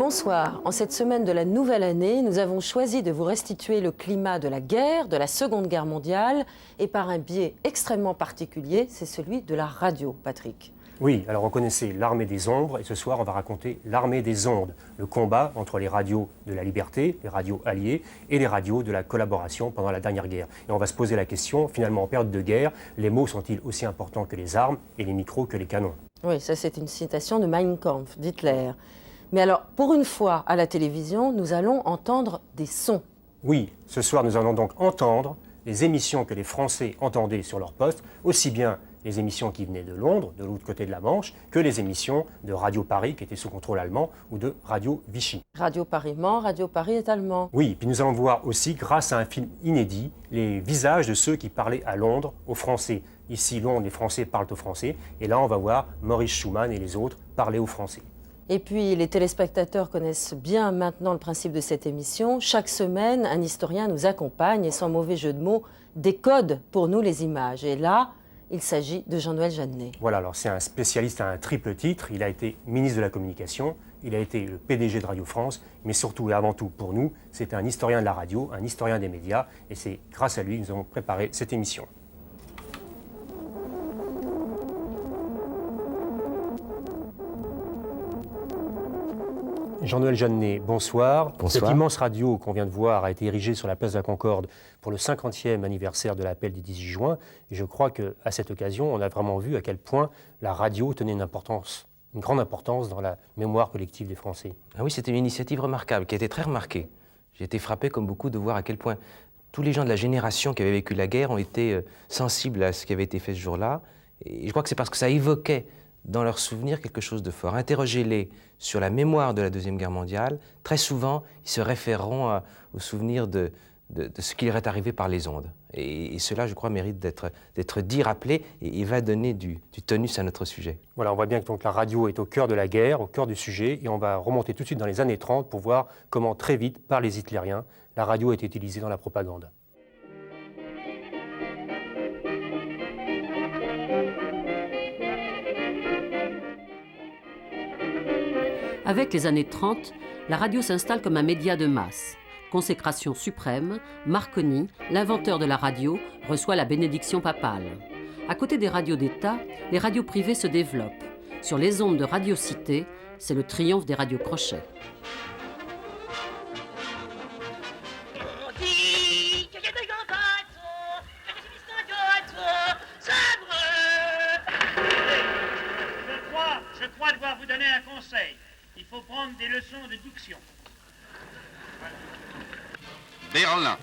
Bonsoir. En cette semaine de la nouvelle année, nous avons choisi de vous restituer le climat de la guerre, de la Seconde Guerre mondiale, et par un biais extrêmement particulier, c'est celui de la radio, Patrick. Oui, alors on connaissait l'armée des ombres, et ce soir on va raconter l'armée des ondes, le combat entre les radios de la liberté, les radios alliées, et les radios de la collaboration pendant la dernière guerre. Et on va se poser la question, finalement en période de guerre, les mots sont-ils aussi importants que les armes et les micros que les canons? Oui, ça c'est une citation de Mein Kampf, d'Hitler. Mais alors, pour une fois, à la télévision, nous allons entendre des sons. Oui, ce soir nous allons donc entendre les émissions que les Français entendaient sur leur poste, aussi bien les émissions qui venaient de Londres, de l'autre côté de la Manche, que les émissions de Radio Paris, qui étaient sous contrôle allemand, ou de Radio Vichy. Radio Paris ment, Radio Paris est allemand. Oui, puis nous allons voir aussi, grâce à un film inédit, les visages de ceux qui parlaient à Londres aux Français. Ici, Londres, les Français parlent aux Français, et là, on va voir Maurice Schumann et les autres parler aux Français. Et puis, les téléspectateurs connaissent bien maintenant le principe de cette émission. Chaque semaine, un historien nous accompagne et, sans mauvais jeu de mots, décode pour nous les images. Et là, il s'agit de Jean-Noël Jeannet. Voilà, alors c'est un spécialiste à un triple titre. Il a été ministre de la Communication, il a été le PDG de Radio France, mais surtout et avant tout pour nous, c'est un historien de la radio, un historien des médias, et c'est grâce à lui que nous avons préparé cette émission. Jean-Noël Jeannet, bonsoir. Bonsoir. Cette immense radio qu'on vient de voir a été érigée sur la place de la Concorde pour le 50e anniversaire de l'appel du 18 juin. Et je crois qu'à cette occasion, on a vraiment vu à quel point la radio tenait une grande importance dans la mémoire collective des Français. Ah oui, c'était une initiative remarquable, qui a été très remarquée. J'ai été frappé, comme beaucoup, de voir à quel point tous les gens de la génération qui avaient vécu la guerre ont été sensibles à ce qui avait été fait ce jour-là. Et je crois que c'est parce que ça évoquait dans leurs souvenirs quelque chose de fort. Interrogez-les sur la mémoire de la Deuxième Guerre mondiale. Très souvent, ils se référeront au souvenir de ce qui leur est arrivé par les ondes. Et cela, je crois, mérite d'être dit, rappelé, et va donner du tonus à notre sujet. Voilà, on voit bien que donc, la radio est au cœur de la guerre, au cœur du sujet, et on va remonter tout de suite dans les années 30 pour voir comment, très vite, par les hitlériens, la radio est utilisée dans la propagande. Avec les années 30, la radio s'installe comme un média de masse. Consécration suprême, Marconi, l'inventeur de la radio, reçoit la bénédiction papale. À côté des radios d'État, les radios privées se développent. Sur les ondes de Radio Cité, c'est le triomphe des radios crochets. Je crois devoir vous donner un conseil. Il faut prendre des leçons de diction. Berlin,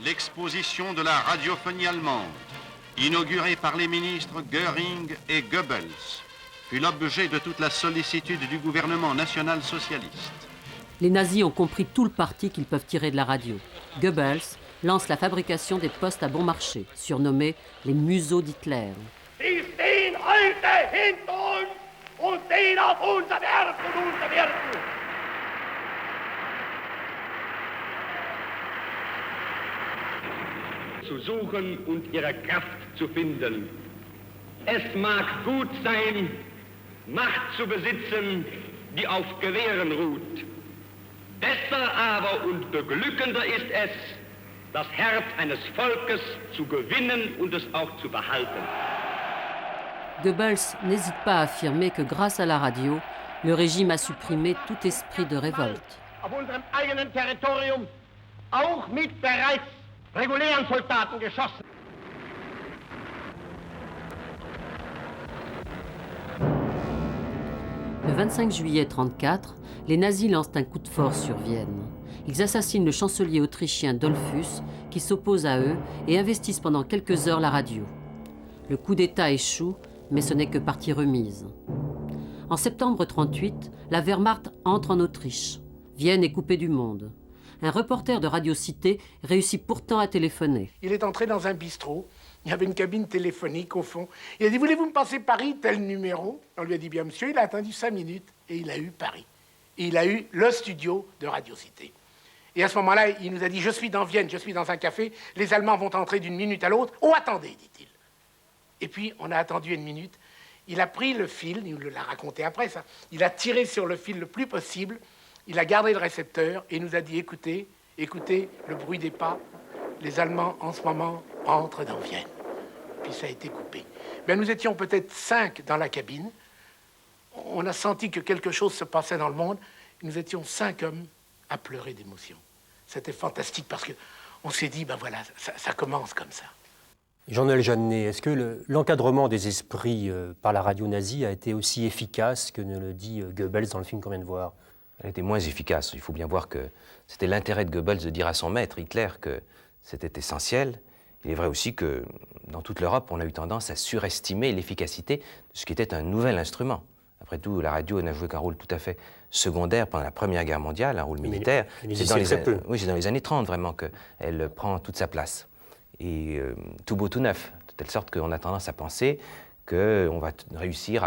l'exposition de la radiophonie allemande, inaugurée par les ministres Göring et Goebbels, fut l'objet de toute la sollicitude du gouvernement national-socialiste. Les nazis ont compris tout le parti qu'ils peuvent tirer de la radio. Goebbels lance la fabrication des postes à bon marché, surnommés les museaux d'Hitler. Sie stehen heute hinter uns und sehen auf unser Werk und unser Wirken. Zu suchen und ihre Kraft zu finden. Es mag gut sein, Macht zu besitzen, die auf Gewehren ruht. Besser aber und beglückender ist es, das Herz eines Volkes zu gewinnen und es auch zu behalten. Goebbels n'hésite pas à affirmer que grâce à la radio, le régime a supprimé tout esprit de révolte. Auf unserem eigenen Territorium, auch mit bereits regulären Soldaten geschossen. Le 25 juillet 1934, les nazis lancent un coup de force sur Vienne. Ils assassinent le chancelier autrichien Dollfuss, qui s'oppose à eux, et investissent pendant quelques heures la radio. Le coup d'État échoue, mais ce n'est que partie remise. En septembre 1938, la Wehrmacht entre en Autriche. Vienne est coupée du monde. Un reporter de Radio Cité réussit pourtant à téléphoner. Il est entré dans un bistrot. Il y avait une cabine téléphonique au fond. Il a dit « Voulez-vous me passer Paris, tel numéro ?» On lui a dit « Bien, monsieur ». Il a attendu 5 minutes et il a eu Paris. Et il a eu le studio de Radio Cité. Et à ce moment-là, il nous a dit « Je suis dans Vienne, je suis dans un café. Les Allemands vont entrer d'une minute à l'autre. Oh, attendez », dit-il. Et puis, on a attendu une minute. Il a pris le fil, il nous l'a raconté après ça. Il a tiré sur le fil le plus possible. Il a gardé le récepteur et nous a dit, écoutez, écoutez le bruit des pas. Les Allemands, en ce moment, entrent dans Vienne. Puis ça a été coupé. Ben, nous étions peut-être 5 dans la cabine. On a senti que quelque chose se passait dans le monde. Nous étions 5 hommes à pleurer d'émotion. C'était fantastique parce qu'on s'est dit, ben voilà, ça commence comme ça. Jean-Noël Jeannet, est-ce que l'encadrement des esprits par la radio nazie a été aussi efficace que ne le dit Goebbels dans le film qu'on vient de voir? Elle était moins efficace. Il faut bien voir que c'était l'intérêt de Goebbels de dire à son maître, Hitler, que c'était essentiel. Il est vrai aussi que dans toute l'Europe, on a eu tendance à surestimer l'efficacité de ce qui était un nouvel instrument. Après tout, la radio n'a joué qu'un rôle tout à fait secondaire pendant la Première Guerre mondiale, un rôle militaire. C'est dans les années 30 vraiment qu'elle prend toute sa place. Et tout beau, tout neuf, de telle sorte qu'on a tendance à penser qu'on va réussir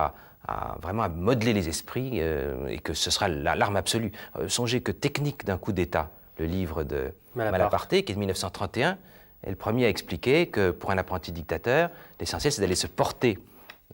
à vraiment modeler les esprits et que ce sera l'arme absolue. Songez que Technique d'un coup d'État, le livre de Malaparte, qui est de 1931, est le premier à expliquer que pour un apprenti dictateur, l'essentiel c'est d'aller se porter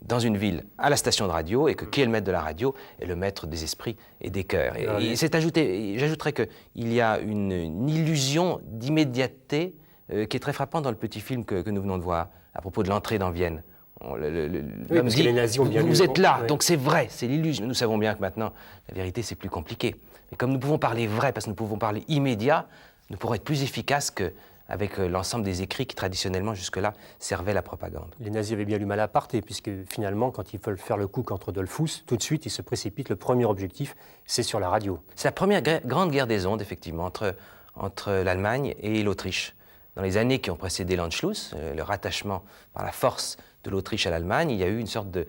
dans une ville à la station de radio et que qui est le maître de la radio est le maître des esprits et des cœurs. Et j'ajouterais qu'il y a une illusion d'immédiateté qui est très frappante dans le petit film que nous venons de voir à propos de l'entrée dans Vienne. Parce que les nazis ont bien vous êtes là, donc c'est vrai, c'est l'illusion. Nous savons bien que maintenant, la vérité, c'est plus compliqué. Mais comme nous pouvons parler vrai, parce que nous pouvons parler immédiat, nous pourrons être plus efficaces qu'avec l'ensemble des écrits qui, traditionnellement, jusque-là, servaient la propagande. Les nazis avaient bien lu Malaparte, puisque finalement, quand ils veulent faire le coup contre Dollfuss, tout de suite, ils se précipitent. Le premier objectif, c'est sur la radio. C'est la première grande guerre des ondes, effectivement, entre l'Allemagne et l'Autriche. Dans les années qui ont précédé l'Anschluss, le rattachement par la force de l'Autriche à l'Allemagne, il y a eu une sorte de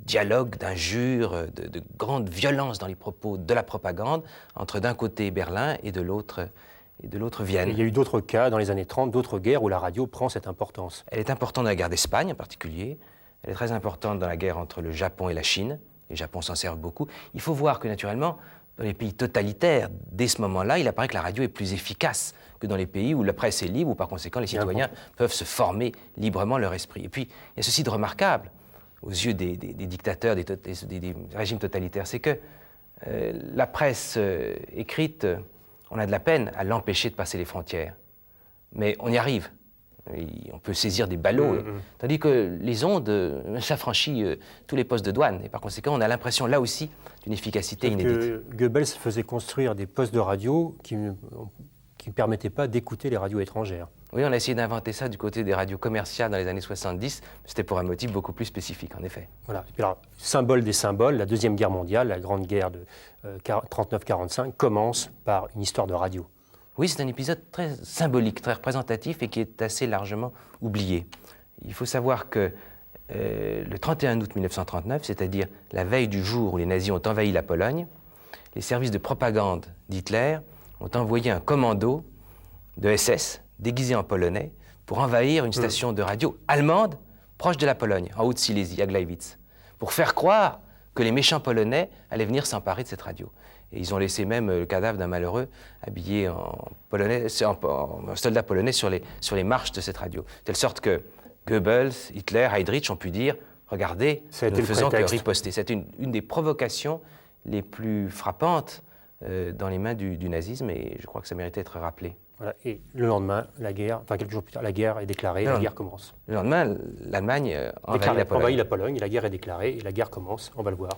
dialogue, d'injures, de grande violence dans les propos de la propagande entre d'un côté Berlin et de l'autre Vienne. Et il y a eu d'autres cas dans les années 30, d'autres guerres où la radio prend cette importance. Elle est importante dans la guerre d'Espagne en particulier. Elle est très importante dans la guerre entre le Japon et la Chine. Les Japon s'en servent beaucoup. Il faut voir que naturellement, dans les pays totalitaires, dès ce moment-là, il apparaît que la radio est plus efficace que dans les pays où la presse est libre, où par conséquent les citoyens peuvent se former librement leur esprit. Et puis, il y a ceci de remarquable aux yeux des dictateurs, des régimes totalitaires, c'est que la presse écrite, on a de la peine à l'empêcher de passer les frontières. Mais on y arrive. On peut saisir des ballots. Tandis que les ondes, ça franchit tous les postes de douane. Et par conséquent, on a l'impression, là aussi, d'une efficacité inédite. Goebbels faisait construire des postes de radio qui ne permettaient pas d'écouter les radios étrangères. Oui, on a essayé d'inventer ça du côté des radios commerciales dans les années 70. C'était pour un motif beaucoup plus spécifique, en effet. Voilà. Et puis alors, symbole des symboles, la Deuxième Guerre mondiale, la Grande Guerre de 39-45, commence par une histoire de radio. Oui, c'est un épisode très symbolique, très représentatif et qui est assez largement oublié. Il faut savoir que le 31 août 1939, c'est-à-dire la veille du jour où les nazis ont envahi la Pologne, les services de propagande d'Hitler ont envoyé un commando de SS, déguisé en polonais, pour envahir une station de radio allemande proche de la Pologne, en Haute-Silésie, à Gleiwitz, pour faire croire que les méchants polonais allaient venir s'emparer de cette radio. Et ils ont laissé même le cadavre d'un malheureux habillé en soldat polonais sur les marches de cette radio. De telle sorte que Goebbels, Hitler, Heydrich ont pu dire « Regardez, nous ne faisons que riposter ». C'est une des provocations les plus frappantes dans les mains du nazisme et je crois que ça méritait d'être rappelé. Voilà. Et le lendemain, quelques jours plus tard, la guerre est déclarée, la guerre commence. Le lendemain, l'Allemagne envahit la Pologne, la guerre est déclarée et la guerre commence, on va le voir.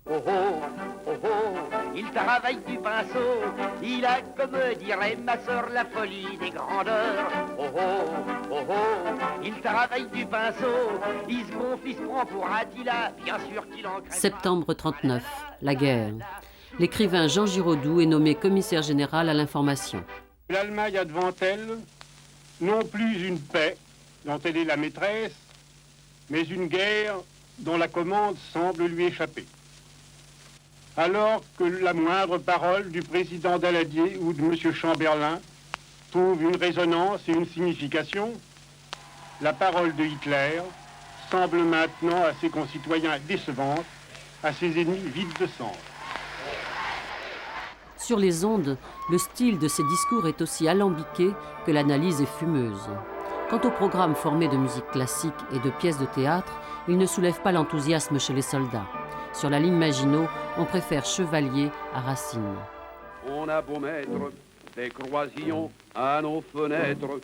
Oh oh, oh oh, il travaille du pinceau, il a, comme dirait ma sœur, la folie des grandeurs. Oh oh, oh oh, il travaille du pinceau, il se prend pour Attila, bien sûr qu'il en crée. Septembre 39, la guerre. L'écrivain Jean Giraudoux est nommé commissaire général à l'information. L'Allemagne a devant elle non plus une paix dont elle est la maîtresse, mais une guerre dont la commande semble lui échapper. Alors que la moindre parole du président Daladier ou de M. Chamberlain trouve une résonance et une signification, la parole de Hitler semble maintenant à ses concitoyens décevante, à ses ennemis vide de sens. Sur les ondes, le style de ces discours est aussi alambiqué que l'analyse est fumeuse. Quant au programme formé de musique classique et de pièces de théâtre, il ne soulève pas l'enthousiasme chez les soldats. Sur la ligne Maginot, on préfère Chevalier à Racine. On a beau mettre des croisillons à nos fenêtres,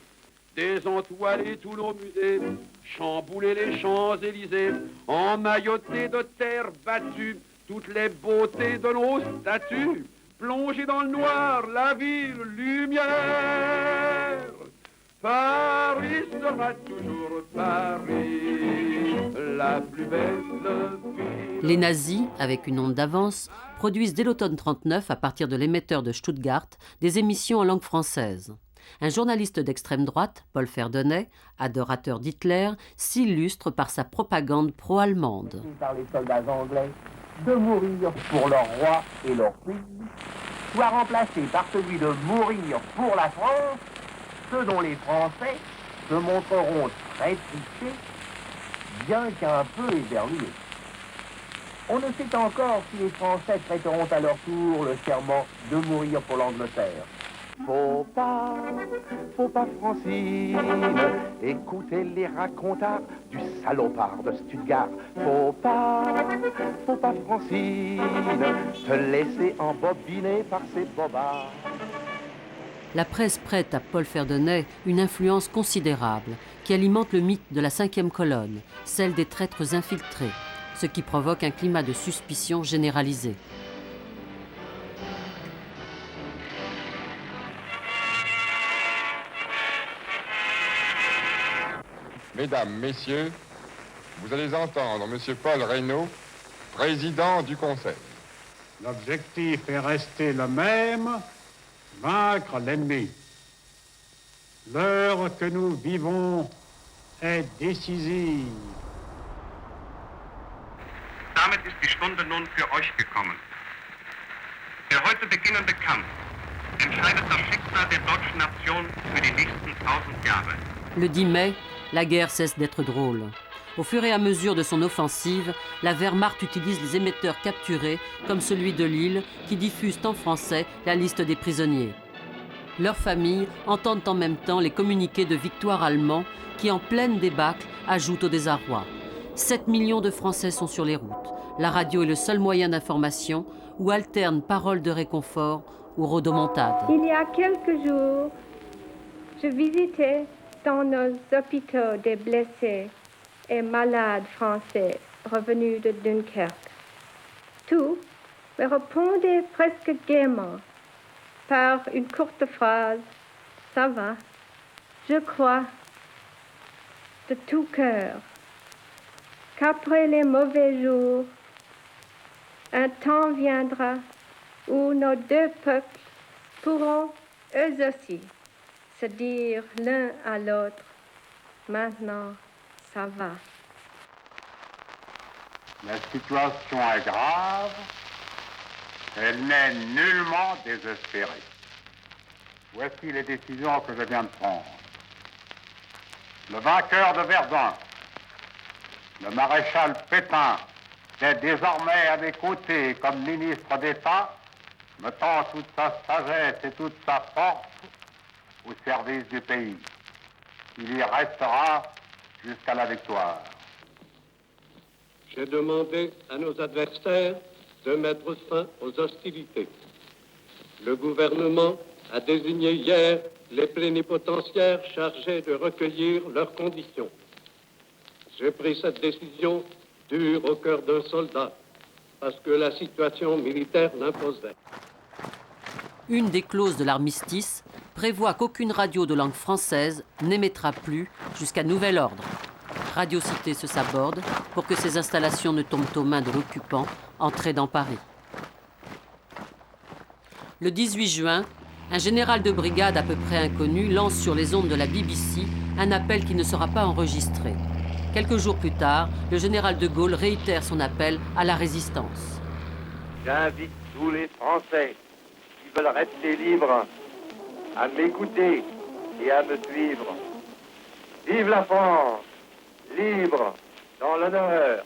désentoiler tous nos musées, chambouler les Champs-Élysées, emmailloter de terre battue toutes les beautés de nos statues, plonger dans le noir la ville lumière. Paris sera toujours Paris, la plus belle ville. Les nazis, avec une onde d'avance, produisent dès l'automne 1939, à partir de l'émetteur de Stuttgart, des émissions en langue française. Un journaliste d'extrême droite, Paul Ferdonnet, adorateur d'Hitler, s'illustre par sa propagande pro-allemande. Par les soldats anglais de mourir pour leur roi et leur pays, soit remplacé par celui de mourir pour la France, ceux dont les Français se montreront très trichés, bien qu'un peu éberlués. On ne sait encore si les Français prêteront à leur tour le serment de mourir pour l'Angleterre. Faut pas Francine, écoutez les racontards du salopard de Stuttgart. Faut pas Francine, te laisser embobiner par ces bobards. La presse prête à Paul Ferdonnet une influence considérable qui alimente le mythe de la 5e colonne, celle des traîtres infiltrés, ce qui provoque un climat de suspicion généralisé. Mesdames, Messieurs, vous allez entendre M. Paul Reynaud, président du Conseil. L'objectif est resté le même, vaincre l'ennemi. L'heure que nous vivons est décisive. Damit ist die Stunde nun für euch gekommen. Der heute beginnende Kampf entscheidet das Schicksal der deutschen Nation für die nächsten 1000 Jahre. Le 10 mai, la guerre cesse d'être drôle. Au fur et à mesure de son offensive, la Wehrmacht utilise les émetteurs capturés, comme celui de Lille, qui diffusent en français la liste des prisonniers. Leurs familles entendent en même temps les communiqués de victoire allemands qui, en pleine débâcle, ajoutent au désarroi. 7 millions de Français sont sur les routes. La radio est le seul moyen d'information où alternent paroles de réconfort ou rodomontades. Il y a quelques jours, je visitais dans nos hôpitaux des blessés et malades français revenus de Dunkerque. Tous me répondaient presque gaiement par une courte phrase « Ça va, je crois de tout cœur qu'après les mauvais jours, un temps viendra où nos deux peuples pourront eux aussi se dire l'un à l'autre, maintenant, ça va. » La situation est grave, elle n'est nullement désespérée. Voici les décisions que je viens de prendre. Le vainqueur de Verdun, le maréchal Pétain, est désormais à mes côtés comme ministre d'État, mettant toute sa sagesse et toute sa force au service du pays. Il y restera jusqu'à la victoire. J'ai demandé à nos adversaires de mettre fin aux hostilités. Le gouvernement a désigné hier les plénipotentiaires chargés de recueillir leurs conditions. J'ai pris cette décision dure au cœur d'un soldat, parce que la situation militaire l'imposait. Une des clauses de l'armistice prévoit qu'aucune radio de langue française n'émettra plus jusqu'à nouvel ordre. Radio Cité se saborde pour que ces installations ne tombent aux mains de l'occupant entré dans Paris. Le 18 juin, un général de brigade à peu près inconnu lance sur les ondes de la BBC un appel qui ne sera pas enregistré. Quelques jours plus tard, le général de Gaulle réitère son appel à la résistance. J'invite tous les Français qui veulent rester libres à m'écouter et à me suivre. Vive la France, libre dans l'honneur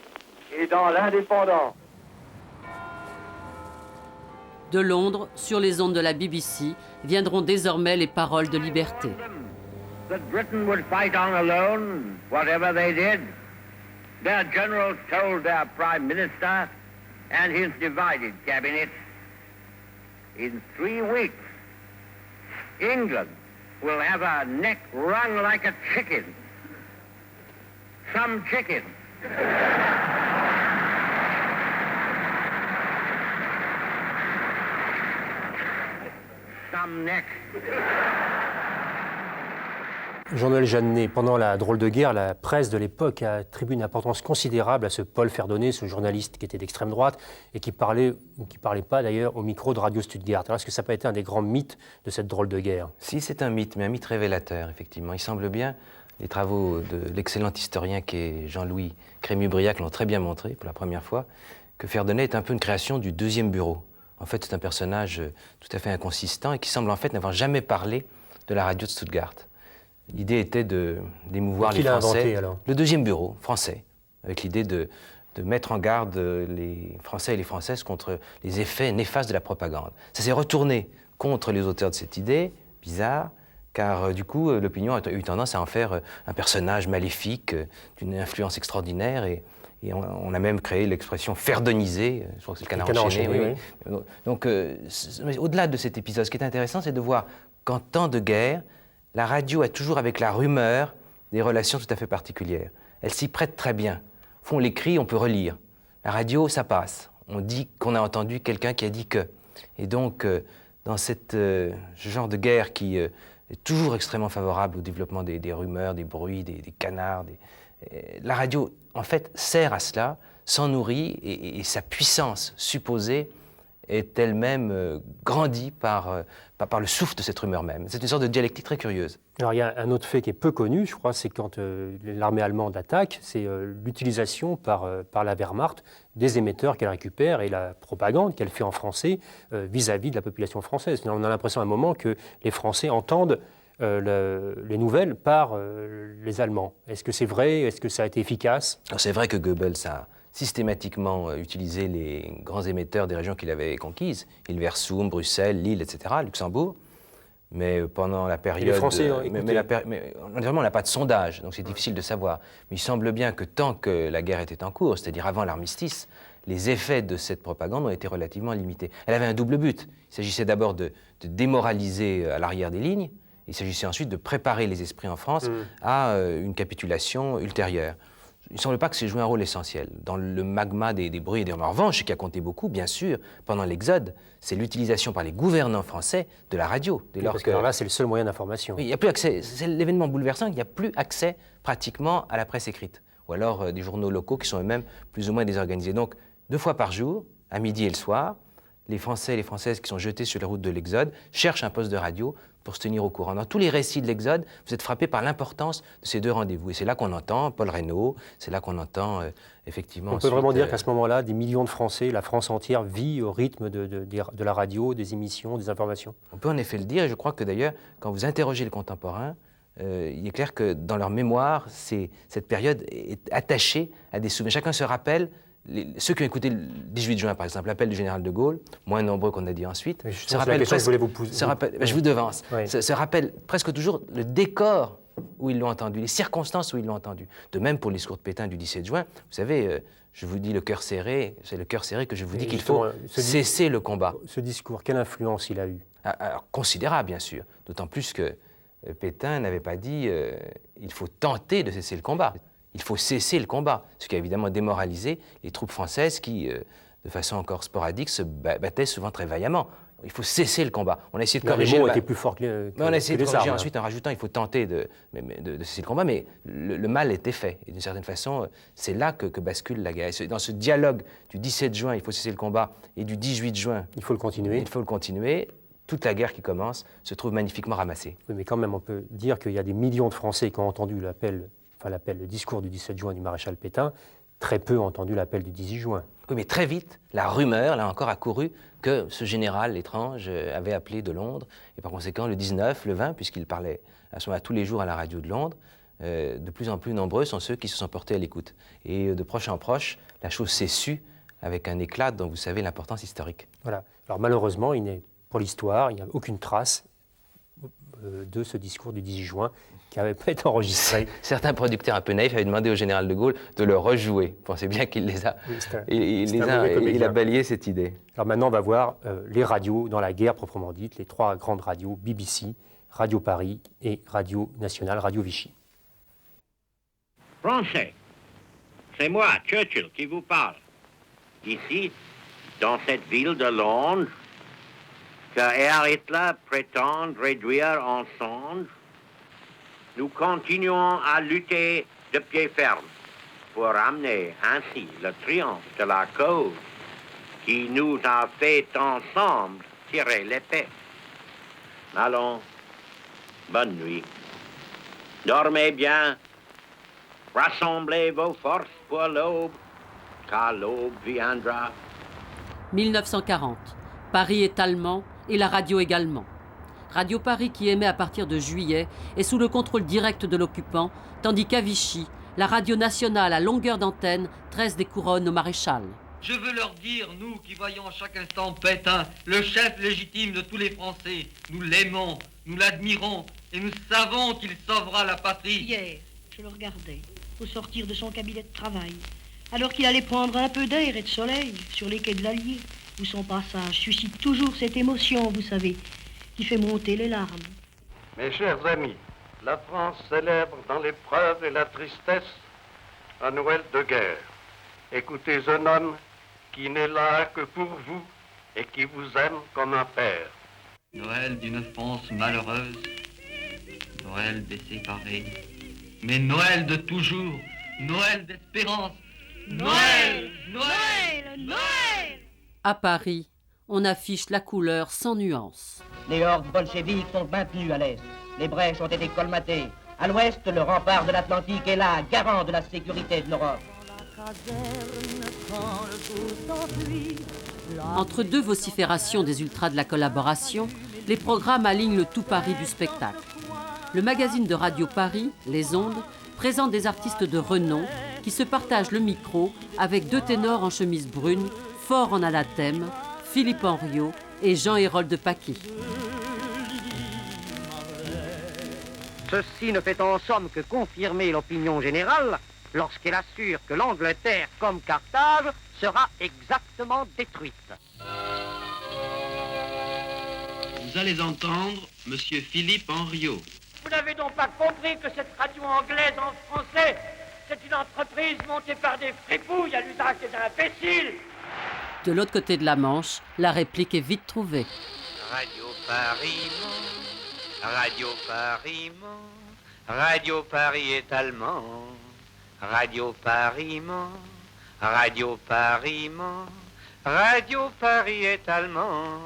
et dans l'indépendance. De Londres, sur les ondes de la BBC, viendront désormais les paroles de liberté. That Britain would fight on alone, whatever they did. Their generals told their prime minister and his divided cabinet In 3 weeks, England will have her neck wrung like a chicken. Some chicken. Some neck. Jean-Noël Jeannet, pendant la drôle de guerre, la presse de l'époque a attribué une importance considérable à ce Paul Ferdonnet, ce journaliste qui était d'extrême droite et qui parlait, ou qui ne parlait pas d'ailleurs, au micro de Radio Stuttgart. Alors est-ce que ça n'a pas été un des grands mythes de cette drôle de guerre? Si, c'est un mythe, mais un mythe révélateur, effectivement. Il semble bien, les travaux de l'excellent historien qui est Jean-Louis Crémieux-Briac l'ont très bien montré, pour la première fois, que Ferdonnet est un peu une création du deuxième bureau. En fait, c'est un personnage tout à fait inconsistant et qui semble en fait n'avoir jamais parlé de la radio de Stuttgart. L'idée était d'émouvoir les Français. Qui l'a inventé, alors? Le deuxième bureau français, avec l'idée de mettre en garde les Français et les Françaises contre les effets néfastes de la propagande. Ça s'est retourné contre les auteurs de cette idée, bizarre, car du coup, l'opinion a eu tendance à en faire un personnage maléfique, d'une influence extraordinaire, et on a même créé l'expression ferdoniser, je crois que c'est le canard enchaîné. Oui. Donc, au-delà de cet épisode, ce qui est intéressant, c'est de voir qu'en temps de guerre, la radio a toujours avec la rumeur des relations tout à fait particulières. Elle s'y prête très bien. Au fond, on l'écrit, on peut relire. La radio, ça passe. On dit qu'on a entendu quelqu'un qui a dit que. Et donc, dans ce genre de guerre qui est toujours extrêmement favorable au développement des rumeurs, des bruits, des canards, la radio, en fait, sert à cela, s'en nourrit, et sa puissance supposée est elle-même grandie par le souffle de cette rumeur même. C'est une sorte de dialectique très curieuse. Alors il y a un autre fait qui est peu connu, je crois, c'est quand l'armée allemande attaque, c'est l'utilisation par la Wehrmacht des émetteurs qu'elle récupère et la propagande qu'elle fait en français vis-à-vis de la population française. On a l'impression à un moment que les Français entendent les nouvelles par les Allemands. Est-ce que c'est vrai? Est-ce que ça a été efficace? Alors, c'est vrai que Goebbels a systématiquement utilisé les grands émetteurs des régions qu'il avait conquises, Hilversum, Bruxelles, Lille, etc., Luxembourg. Mais pendant la période... Et les Français, on n'a pas de sondage, donc c'est difficile de savoir. Mais il semble bien que tant que la guerre était en cours, c'est-à-dire avant l'armistice, les effets de cette propagande ont été relativement limités. Elle avait un double but. Il s'agissait d'abord de démoraliser à l'arrière des lignes. Il s'agissait ensuite de préparer les esprits en France à une capitulation ultérieure. Il ne semble pas que c'est joué un rôle essentiel. Dans le magma des bruits et des rumeurs. En revanche, ce qui a compté beaucoup, bien sûr, pendant l'Exode, c'est l'utilisation par les gouvernants français de la radio. Parce que alors là, c'est le seul moyen d'information. Oui, il n'y a plus accès. C'est l'événement bouleversant, il n'y a plus accès pratiquement à la presse écrite. Ou alors des journaux locaux qui sont eux-mêmes plus ou moins désorganisés. Donc, 2 fois par jour, à midi et le soir, les Français et les Françaises qui sont jetés sur les routes de l'Exode cherchent un poste de radio pour se tenir au courant. Dans tous les récits de l'Exode, vous êtes frappés par l'importance de ces 2 rendez-vous. Et c'est là qu'on entend Paul Reynaud, c'est là qu'on entend effectivement... On peut vraiment dire qu'à ce moment-là, des millions de Français, la France entière, vit au rythme de la radio, des émissions, des informations. On peut en effet le dire, et je crois que d'ailleurs, quand vous interrogez les contemporains, il est clair que dans leur mémoire, cette période est attachée à des souvenirs. Chacun se rappelle... Ceux qui ont écouté le 18 juin, par exemple, l'appel du général de Gaulle, moins nombreux qu'on a dit ensuite, se rappellent presque... Je vous devance. Oui. Se rappellent presque toujours le décor où ils l'ont entendu, les circonstances où ils l'ont entendu. De même pour le discours de Pétain du 17 juin, vous savez, je vous dis le cœur serré, c'est le cœur serré que je vous dis qu'il faut cesser le combat. Ce discours, quelle influence il a eu? Alors, considérable, bien sûr. D'autant plus que Pétain n'avait pas dit il faut tenter de cesser le combat. Il faut cesser le combat, ce qui a évidemment démoralisé les troupes françaises qui, de façon encore sporadique, se battaient souvent très vaillamment. Il faut cesser le combat. On a essayé de corriger... Les mots étaient plus forts que on a essayé de corriger armes, ensuite en rajoutant il faut tenter de cesser le combat, mais le mal était fait. Et d'une certaine façon, c'est là que bascule la guerre. Et dans ce dialogue du 17 juin, il faut cesser le combat, et du 18 juin... Il faut le continuer. Il faut le continuer. Toute la guerre qui commence se trouve magnifiquement ramassée. Oui, mais quand même, on peut dire qu'il y a des millions de Français qui ont entendu le discours du 17 juin du maréchal Pétain, très peu ont entendu l'appel du 18 juin. Oui, mais très vite, la rumeur, là encore, a couru que ce général étrange avait appelé de Londres, et par conséquent, le 19, le 20, puisqu'il parlait à ce moment-là tous les jours à la radio de Londres, de plus en plus nombreux sont ceux qui se sont portés à l'écoute. Et de proche en proche, la chose s'est sue avec un éclat dont vous savez l'importance historique. Voilà. Alors malheureusement, pour l'histoire, il n'y a aucune trace de ce discours du 18 juin qui n'avait pas été enregistré. Certains producteurs un peu naïfs avaient demandé au général de Gaulle de le rejouer. Vous pensez bien qu'il les a... Oui, il a balayé cette idée. Alors maintenant, on va voir les radios dans la guerre proprement dite, les 3 grandes radios, BBC, Radio Paris et Radio Nationale, Radio Vichy. Français, c'est moi, Churchill, qui vous parle. Ici, dans cette ville de Londres, que Herr Hitler prétend réduire en cendres, nous continuons à lutter de pied ferme pour ramener ainsi le triomphe de la cause qui nous a fait ensemble tirer l'épée. Allons, bonne nuit. Dormez bien. Rassemblez vos forces pour l'aube, car l'aube viendra. 1940. Paris est allemand et la radio également. Radio Paris qui émet à partir de juillet est sous le contrôle direct de l'occupant, tandis qu'à Vichy, la radio nationale à longueur d'antenne tresse des couronnes au maréchal. Je veux leur dire, nous qui voyons à chaque instant Pétain, le chef légitime de tous les Français, nous l'aimons, nous l'admirons et nous savons qu'il sauvera la patrie. Hier, je le regardais au sortir de son cabinet de travail, alors qu'il allait prendre un peu d'air et de soleil sur les quais de l'Allier, où son passage suscite toujours cette émotion, vous savez, qui fait monter les larmes. Mes chers amis, la France célèbre dans l'épreuve et la tristesse un Noël de guerre. Écoutez un homme qui n'est là que pour vous et qui vous aime comme un père. Noël d'une France malheureuse, Noël des séparés, mais Noël de toujours, Noël d'espérance, Noël, Noël, Noël. À Paris, on affiche la couleur sans nuance. Les hordes bolcheviques sont maintenues à l'est. Les brèches ont été colmatées. À l'ouest, le rempart de l'Atlantique est là, garant de la sécurité de l'Europe. Entre 2 vociférations des ultras de la collaboration, les programmes alignent le tout Paris du spectacle. Le magazine de Radio Paris, Les Ondes, présente des artistes de renom qui se partagent le micro avec 2 ténors en chemise brune, forts en anathème, Philippe Henriot et Jean-Hérold de Paquis. Ceci ne fait en somme que confirmer l'opinion générale lorsqu'elle assure que l'Angleterre, comme Carthage, sera exactement détruite. Vous allez entendre Monsieur Philippe Henriot. Vous n'avez donc pas compris que cette radio anglaise en français, c'est une entreprise montée par des fripouilles à l'usage des imbéciles. De l'autre côté de la Manche, la réplique est vite trouvée. Radio Paris ment, Radio Paris ment, Radio Paris est allemand. Radio Paris ment, Radio Paris ment, Radio Paris est allemand.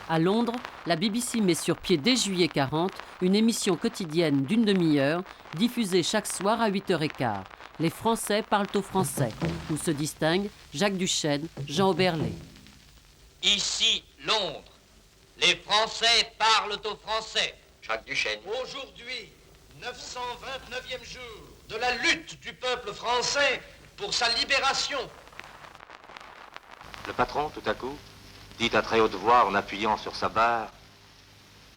À Londres, la BBC met sur pied dès juillet 40 une émission quotidienne d'une demi-heure, diffusée chaque soir à 8h15. Les Français parlent aux Français, où se distinguent Jacques Duchesne, Jean Oberlé. Ici, Londres. Les Français parlent aux Français. Jacques Duchesne. Aujourd'hui, 929e jour de la lutte du peuple français pour sa libération. Le patron, tout à coup, dit à très haute voix en appuyant sur sa barre,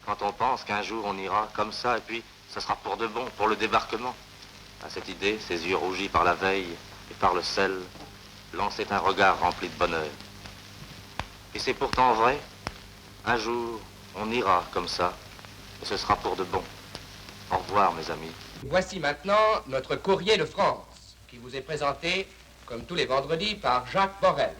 quand on pense qu'un jour on ira comme ça, et puis ça sera pour de bon, pour le débarquement. À cette idée, ses yeux rougis par la veille et par le sel, lançaient un regard rempli de bonheur. Et c'est pourtant vrai, un jour on ira comme ça, et ce sera pour de bon. Au revoir, mes amis. Voici maintenant notre courrier de France, qui vous est présenté, comme tous les vendredis, par Jacques Borel.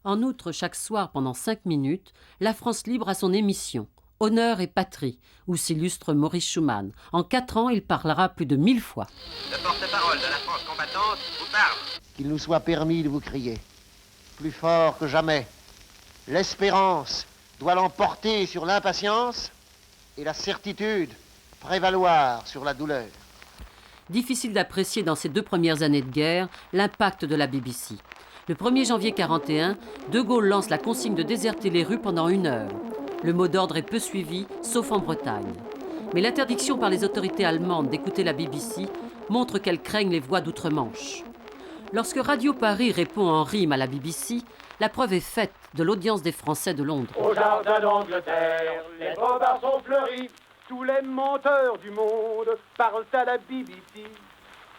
En outre, chaque soir, pendant 5 minutes, la France libre a son émission « Honneur et patrie », où s'illustre Maurice Schumann. En 4 ans, il parlera plus de 1000 fois. Le porte-parole de la France combattante vous parle. Qu'il nous soit permis de vous crier, plus fort que jamais, l'espérance doit l'emporter sur l'impatience et la certitude prévaloir sur la douleur. Difficile d'apprécier dans ces 2 premières années de guerre l'impact de la BBC. Le 1er janvier 1941, De Gaulle lance la consigne de déserter les rues pendant 1 heure. Le mot d'ordre est peu suivi, sauf en Bretagne. Mais l'interdiction par les autorités allemandes d'écouter la BBC montre qu'elles craignent les voix d'outre-Manche. Lorsque Radio Paris répond en rime à la BBC, la preuve est faite de l'audience des Français de Londres. Au jardin d'Angleterre, les bobards sont fleuris, Tous les menteurs du monde parlent à la BBC.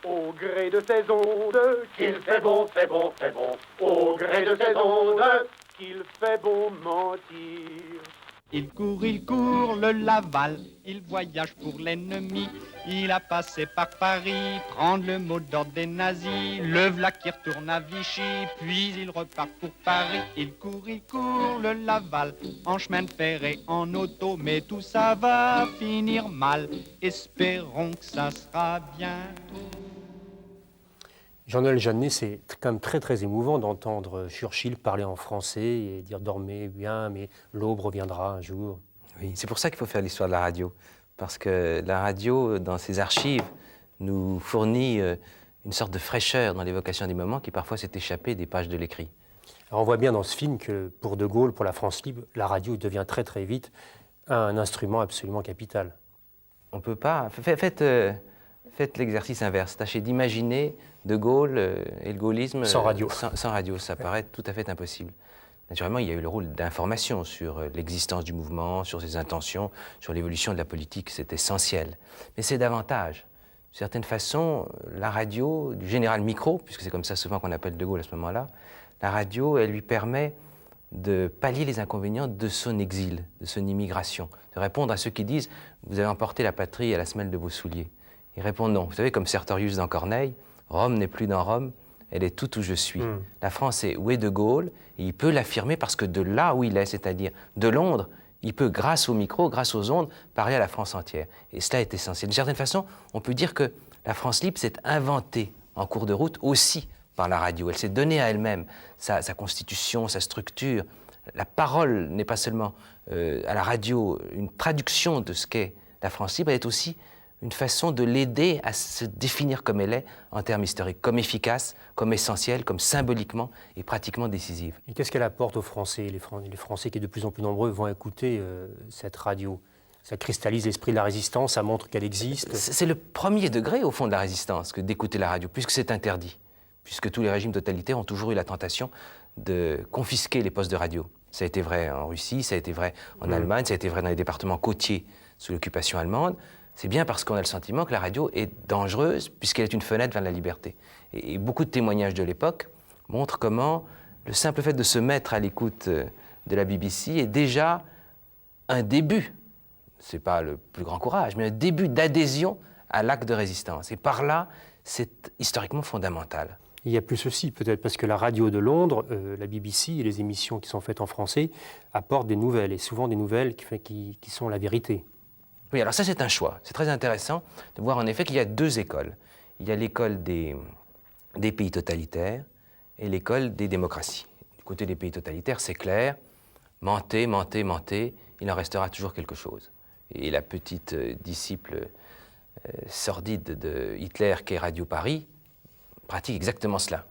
Au gré de ces ondes, qu'il fait bon, fait bon, fait bon. Au gré de ces ondes, qu'il fait bon mentir. Il court, le Laval, il voyage pour l'ennemi. Il a passé par Paris, prendre le mot d'ordre des nazis. Le v'là qui retourne à Vichy, puis il repart pour Paris. Il court, le Laval, en chemin de fer et en auto. Mais tout ça va finir mal, espérons que ça sera bientôt. Jean-Noël Jeannet, c'est quand même très très émouvant d'entendre Churchill parler en français et dire « dormez bien, mais l'aube reviendra un jour ». Oui, c'est pour ça qu'il faut faire l'histoire de la radio. Parce que la radio, dans ses archives, nous fournit une sorte de fraîcheur dans l'évocation des moments qui parfois s'est échappé des pages de l'écrit. Alors on voit bien dans ce film que pour De Gaulle, pour la France libre, la radio devient très très vite un instrument absolument capital. On ne peut pas... Faites l'exercice inverse. Tâchez d'imaginer De Gaulle et le gaullisme sans radio. Sans radio, ça paraît tout à fait impossible. Naturellement, il y a eu le rôle d'information sur l'existence du mouvement, sur ses intentions, sur l'évolution de la politique, c'est essentiel. Mais c'est davantage. D'une certaine façon, la radio, du général micro, puisque c'est comme ça souvent qu'on appelle De Gaulle à ce moment-là, la radio, elle lui permet de pallier les inconvénients de son exil, de son immigration, de répondre à ceux qui disent « vous avez emporté la patrie à la semelle de vos souliers ». Il répond non. Vous savez, comme Sertorius dans Corneille, Rome n'est plus dans Rome, elle est tout où je suis. La France est où est De Gaulle, et il peut l'affirmer parce que de là où il est, c'est-à-dire de Londres, il peut, grâce au micro, grâce aux ondes, parler à la France entière. Et cela est essentiel. D'une certaine façon, on peut dire que la France libre s'est inventée en cours de route aussi par la radio. Elle s'est donnée à elle-même sa constitution, sa structure. La parole n'est pas seulement à la radio une traduction de ce qu'est la France libre, elle est aussi une façon de l'aider à se définir comme elle est en termes historiques, comme efficace, comme essentielle, comme symboliquement et pratiquement décisive. Et qu'est-ce qu'elle apporte aux Français, les Français qui de plus en plus nombreux vont écouter cette radio? Ça cristallise l'esprit de la résistance, ça montre qu'elle existe. C'est le premier degré, au fond, de la résistance, que d'écouter la radio, puisque c'est interdit, puisque tous les régimes totalitaires ont toujours eu la tentation de confisquer les postes de radio. Ça a été vrai en Russie, ça a été vrai en Allemagne, ça a été vrai dans les départements côtiers sous l'occupation allemande. C'est bien parce qu'on a le sentiment que la radio est dangereuse puisqu'elle est une fenêtre vers la liberté. Et beaucoup de témoignages de l'époque montrent comment le simple fait de se mettre à l'écoute de la BBC est déjà un début, c'est pas le plus grand courage, mais un début d'adhésion à l'acte de résistance. Et par là, c'est historiquement fondamental. Il y a plus aussi, peut-être parce que la radio de Londres, la BBC et les émissions qui sont faites en français apportent des nouvelles, et souvent des nouvelles qui sont la vérité. Oui, alors ça c'est un choix. C'est très intéressant de voir en effet qu'il y a deux écoles. Il y a l'école des pays totalitaires et l'école des démocraties. Du côté des pays totalitaires, c'est clair, mentez, mentez, mentez, il en restera toujours quelque chose. Et la petite disciple sordide de Hitler qu'est Radio Paris pratique exactement cela.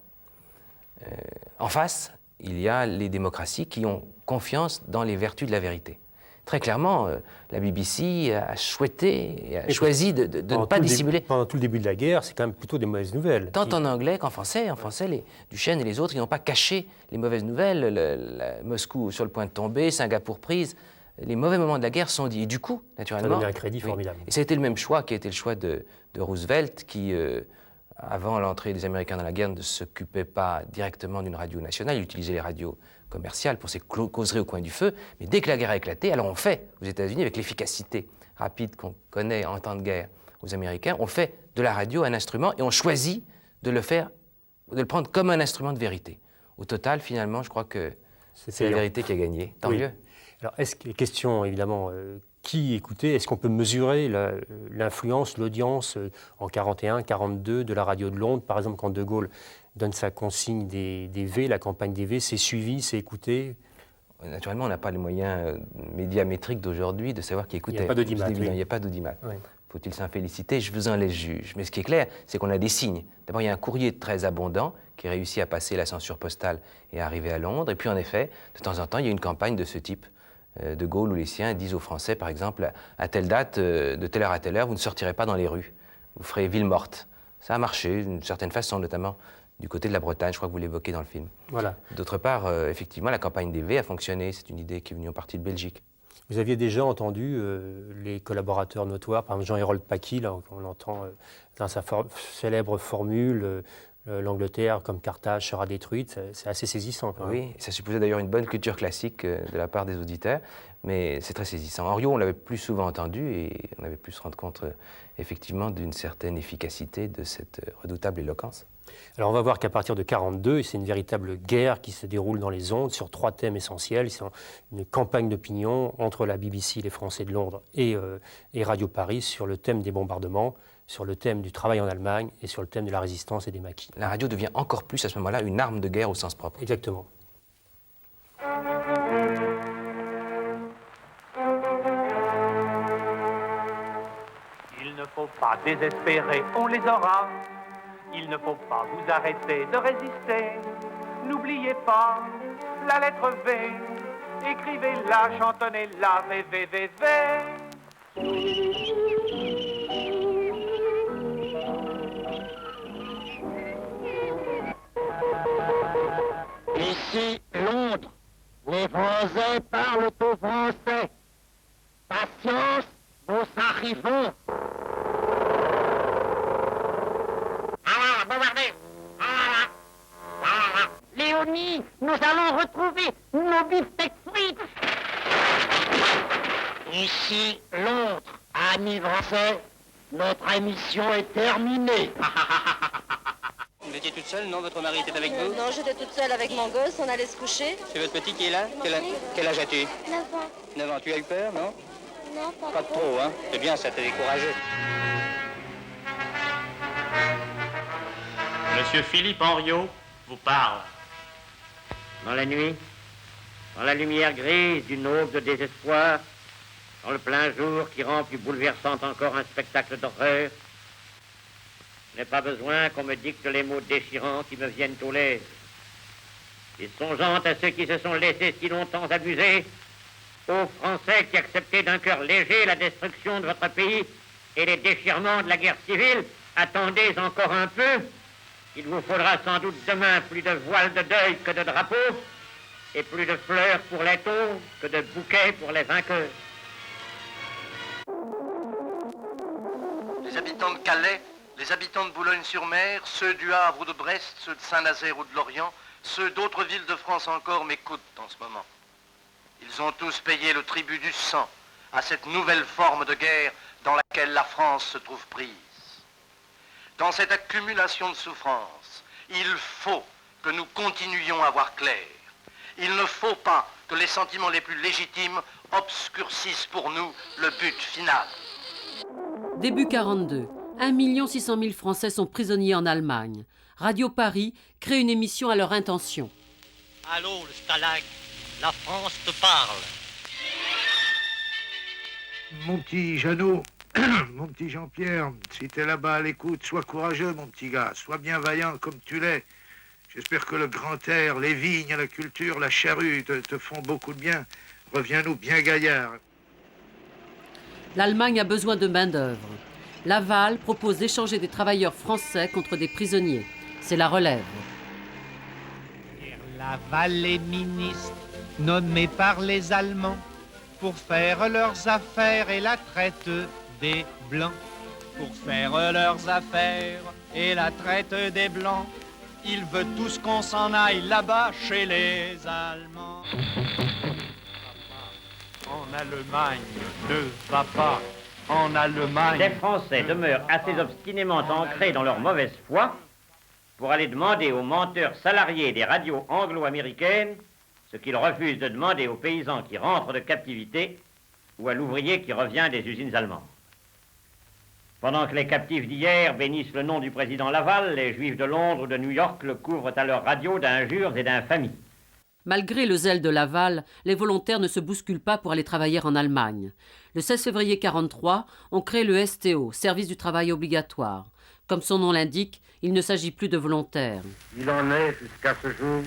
En face, il y a les démocraties qui ont confiance dans les vertus de la vérité. Très clairement, la BBC a souhaité, a choisi de ne pas dissimuler. Pendant tout le début de la guerre, c'est quand même plutôt des mauvaises nouvelles. Tant en anglais qu'en français. En français, les Duchesne et les autres, ils n'ont pas caché les mauvaises nouvelles. Moscou sur le point de tomber, Singapour prise. Les mauvais moments de la guerre sont dits. Et du coup, naturellement... Ça donne un crédit formidable. Et ça a été le même choix qui a été le choix de Roosevelt, qui, avant l'entrée des Américains dans la guerre, ne s'occupait pas directement d'une radio nationale. Il utilisait les radios commerciales pour ses causeries au coin du feu. Mais dès que la guerre a éclaté, alors on fait, aux États-Unis, avec l'efficacité rapide qu'on connaît en temps de guerre aux Américains, on fait de la radio un instrument et on choisit de le prendre comme un instrument de vérité. Au total, finalement, je crois que c'est la vérité qui a gagné. Tant mieux. Alors, question, évidemment, qui écouter? Est-ce qu'on peut mesurer l'influence, l'audience en 41, 42 de la radio de Londres? Par exemple, quand De Gaulle donne sa consigne des V, la campagne des V, c'est suivi, c'est écouté? Naturellement, on n'a pas les moyens médiamétriques d'aujourd'hui de savoir qui écoutait. Il n'y a pas d'audimat. Il n'y a pas d'audimat. Faut-il s'en féliciter? Je vous en laisse juge. Mais ce qui est clair, c'est qu'on a des signes. D'abord, il y a un courrier très abondant qui réussit à passer la censure postale et à arriver à Londres. Et puis, en effet, de temps en temps, il y a une campagne de ce type. De Gaulle ou les siens disent aux Français, par exemple, à telle date, de telle heure à telle heure, vous ne sortirez pas dans les rues. Vous ferez ville morte. Ça a marché d'une certaine façon, notamment du côté de la Bretagne. Je crois que vous l'évoquez dans le film. Voilà. D'autre part, effectivement, la campagne des V a fonctionné. C'est une idée qui est venue en partie de Belgique. Vous aviez déjà entendu les collaborateurs notoires, par exemple Jean-Hérold Paqui, là, on l'entend dans sa célèbre formule l'Angleterre comme Carthage sera détruite, c'est assez saisissant. Quand même. Oui, ça supposait d'ailleurs une bonne culture classique de la part des auditeurs, mais c'est très saisissant. Henriot, on l'avait plus souvent entendu et on avait pu se rendre compte effectivement d'une certaine efficacité de cette redoutable éloquence. Alors on va voir qu'à partir de 1942, c'est une véritable guerre qui se déroule dans les ondes sur 3 thèmes essentiels. C'est une campagne d'opinion entre la BBC, les Français de Londres et Radio Paris sur le thème des bombardements, sur le thème du travail en Allemagne et sur le thème de la résistance et des maquis. La radio devient encore plus à ce moment-là une arme de guerre au sens propre. Exactement. Il ne faut pas désespérer, on les aura. Il ne faut pas vous arrêter de résister. N'oubliez pas la lettre V. Écrivez-la, chantonnez-la, V, V, V, V. Ici, Londres. Les Français parlent au français. Patience, nous arrivons. Bombardez. Léonie, nous allons retrouver nos beefsteaks frites. Ici, Londres. Amis français, notre émission est terminée. Vous étiez toute seule, non? Votre mari était avec vous? Non, j'étais toute seule avec mon gosse, on allait se coucher. C'est votre petit qui est là? Quel âge as-tu? 9 ans. 9 ans. Tu as eu peur, non? Non, Pas trop, hein? C'est bien, ça t'a découragé. Monsieur Philippe Henriot vous parle. Dans la nuit, dans la lumière grise d'une aube de désespoir, dans le plein jour qui rend plus bouleversant encore un spectacle d'horreur, je n'ai pas besoin qu'on me dicte les mots déchirants qui me viennent aux lèvres. Et songeant à ceux qui se sont laissés si longtemps abuser, aux Français qui acceptaient d'un cœur léger la destruction de votre pays et les déchirements de la guerre civile, attendez encore un peu. Il vous faudra sans doute demain plus de voiles de deuil que de drapeaux, et plus de fleurs pour les taureaux que de bouquets pour les vainqueurs. Les habitants de Calais, les habitants de Boulogne-sur-Mer, ceux du Havre ou de Brest, ceux de Saint-Nazaire ou de Lorient, ceux d'autres villes de France encore m'écoutent en ce moment. Ils ont tous payé le tribut du sang à cette nouvelle forme de guerre dans laquelle la France se trouve prise. Dans cette accumulation de souffrances, il faut que nous continuions à voir clair. Il ne faut pas que les sentiments les plus légitimes obscurcissent pour nous le but final. Début 42. 1 600 000 Français sont prisonniers en Allemagne. Radio Paris crée une émission à leur intention. Allô, le Stalag, la France te parle. Mon petit Jeannot, mon petit Jean-Pierre, si t'es là-bas à l'écoute, sois courageux, mon petit gars, sois bien vaillant comme tu l'es. J'espère que le grand air, les vignes, la culture, la charrue te font beaucoup de bien. Reviens-nous bien gaillard. L'Allemagne a besoin de main-d'œuvre. Laval propose d'échanger des travailleurs français contre des prisonniers. C'est la relève. Laval est ministre, nommé par les Allemands, pour faire leurs affaires et la traite des Blancs. Pour faire leurs affaires et la traite des Blancs, il veut tous qu'on s'en aille là-bas chez les Allemands. En Allemagne, ne va pas. En Allemagne. Les Français demeurent assez obstinément ancrés dans leur mauvaise foi pour aller demander aux menteurs salariés des radios anglo-américaines ce qu'ils refusent de demander aux paysans qui rentrent de captivité ou à l'ouvrier qui revient des usines allemandes. Pendant que les captifs d'hier bénissent le nom du président Laval, les Juifs de Londres ou de New York le couvrent à leur radio d'injures et d'infamies. Malgré le zèle de Laval, les volontaires ne se bousculent pas pour aller travailler en Allemagne. Le 16 février 1943, on crée le STO, Service du travail obligatoire. Comme son nom l'indique, il ne s'agit plus de volontaires. Il en est jusqu'à ce jour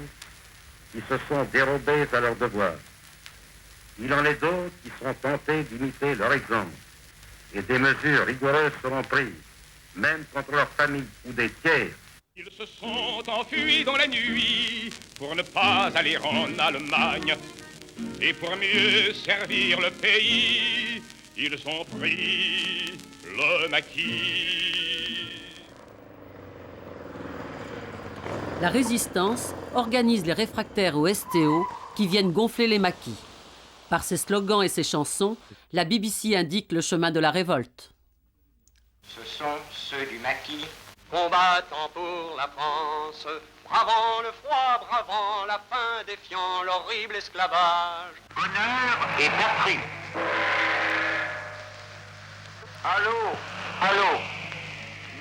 qui se sont dérobés à leurs devoirs. Il en est d'autres qui seront tentés d'imiter leur exemple. Et des mesures rigoureuses seront prises, même contre leur famille ou des tiers. Ils se sont enfuis dans la nuit pour ne pas aller en Allemagne. Et pour mieux servir le pays, ils ont pris le maquis. La résistance organise les réfractaires au STO qui viennent gonfler les maquis. Par ses slogans et ses chansons, la BBC indique le chemin de la révolte. Ce sont ceux du maquis, combattant pour la France, bravant le froid, bravant la faim, défiant l'horrible esclavage. Honneur et patrie. Allô, allô,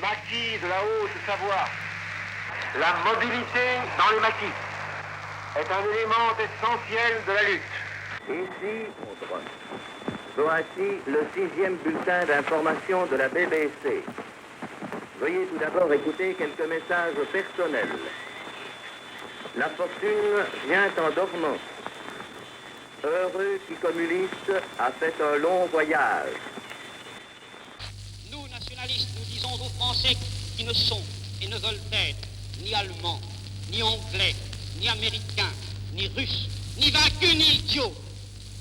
maquis de la Haute-Savoie. La mobilité dans les maquis est un élément essentiel de la lutte. Ici, voici le 6e bulletin d'information de la BBC. Veuillez tout d'abord écouter quelques messages personnels. La fortune vient en dormant. Heureux qui communiste a fait un long voyage. Nous, nationalistes, nous disons aux Français qui ne sont et ne veulent être ni Allemands, ni Anglais, ni Américains, ni Russes, ni vaincus, ni idiots.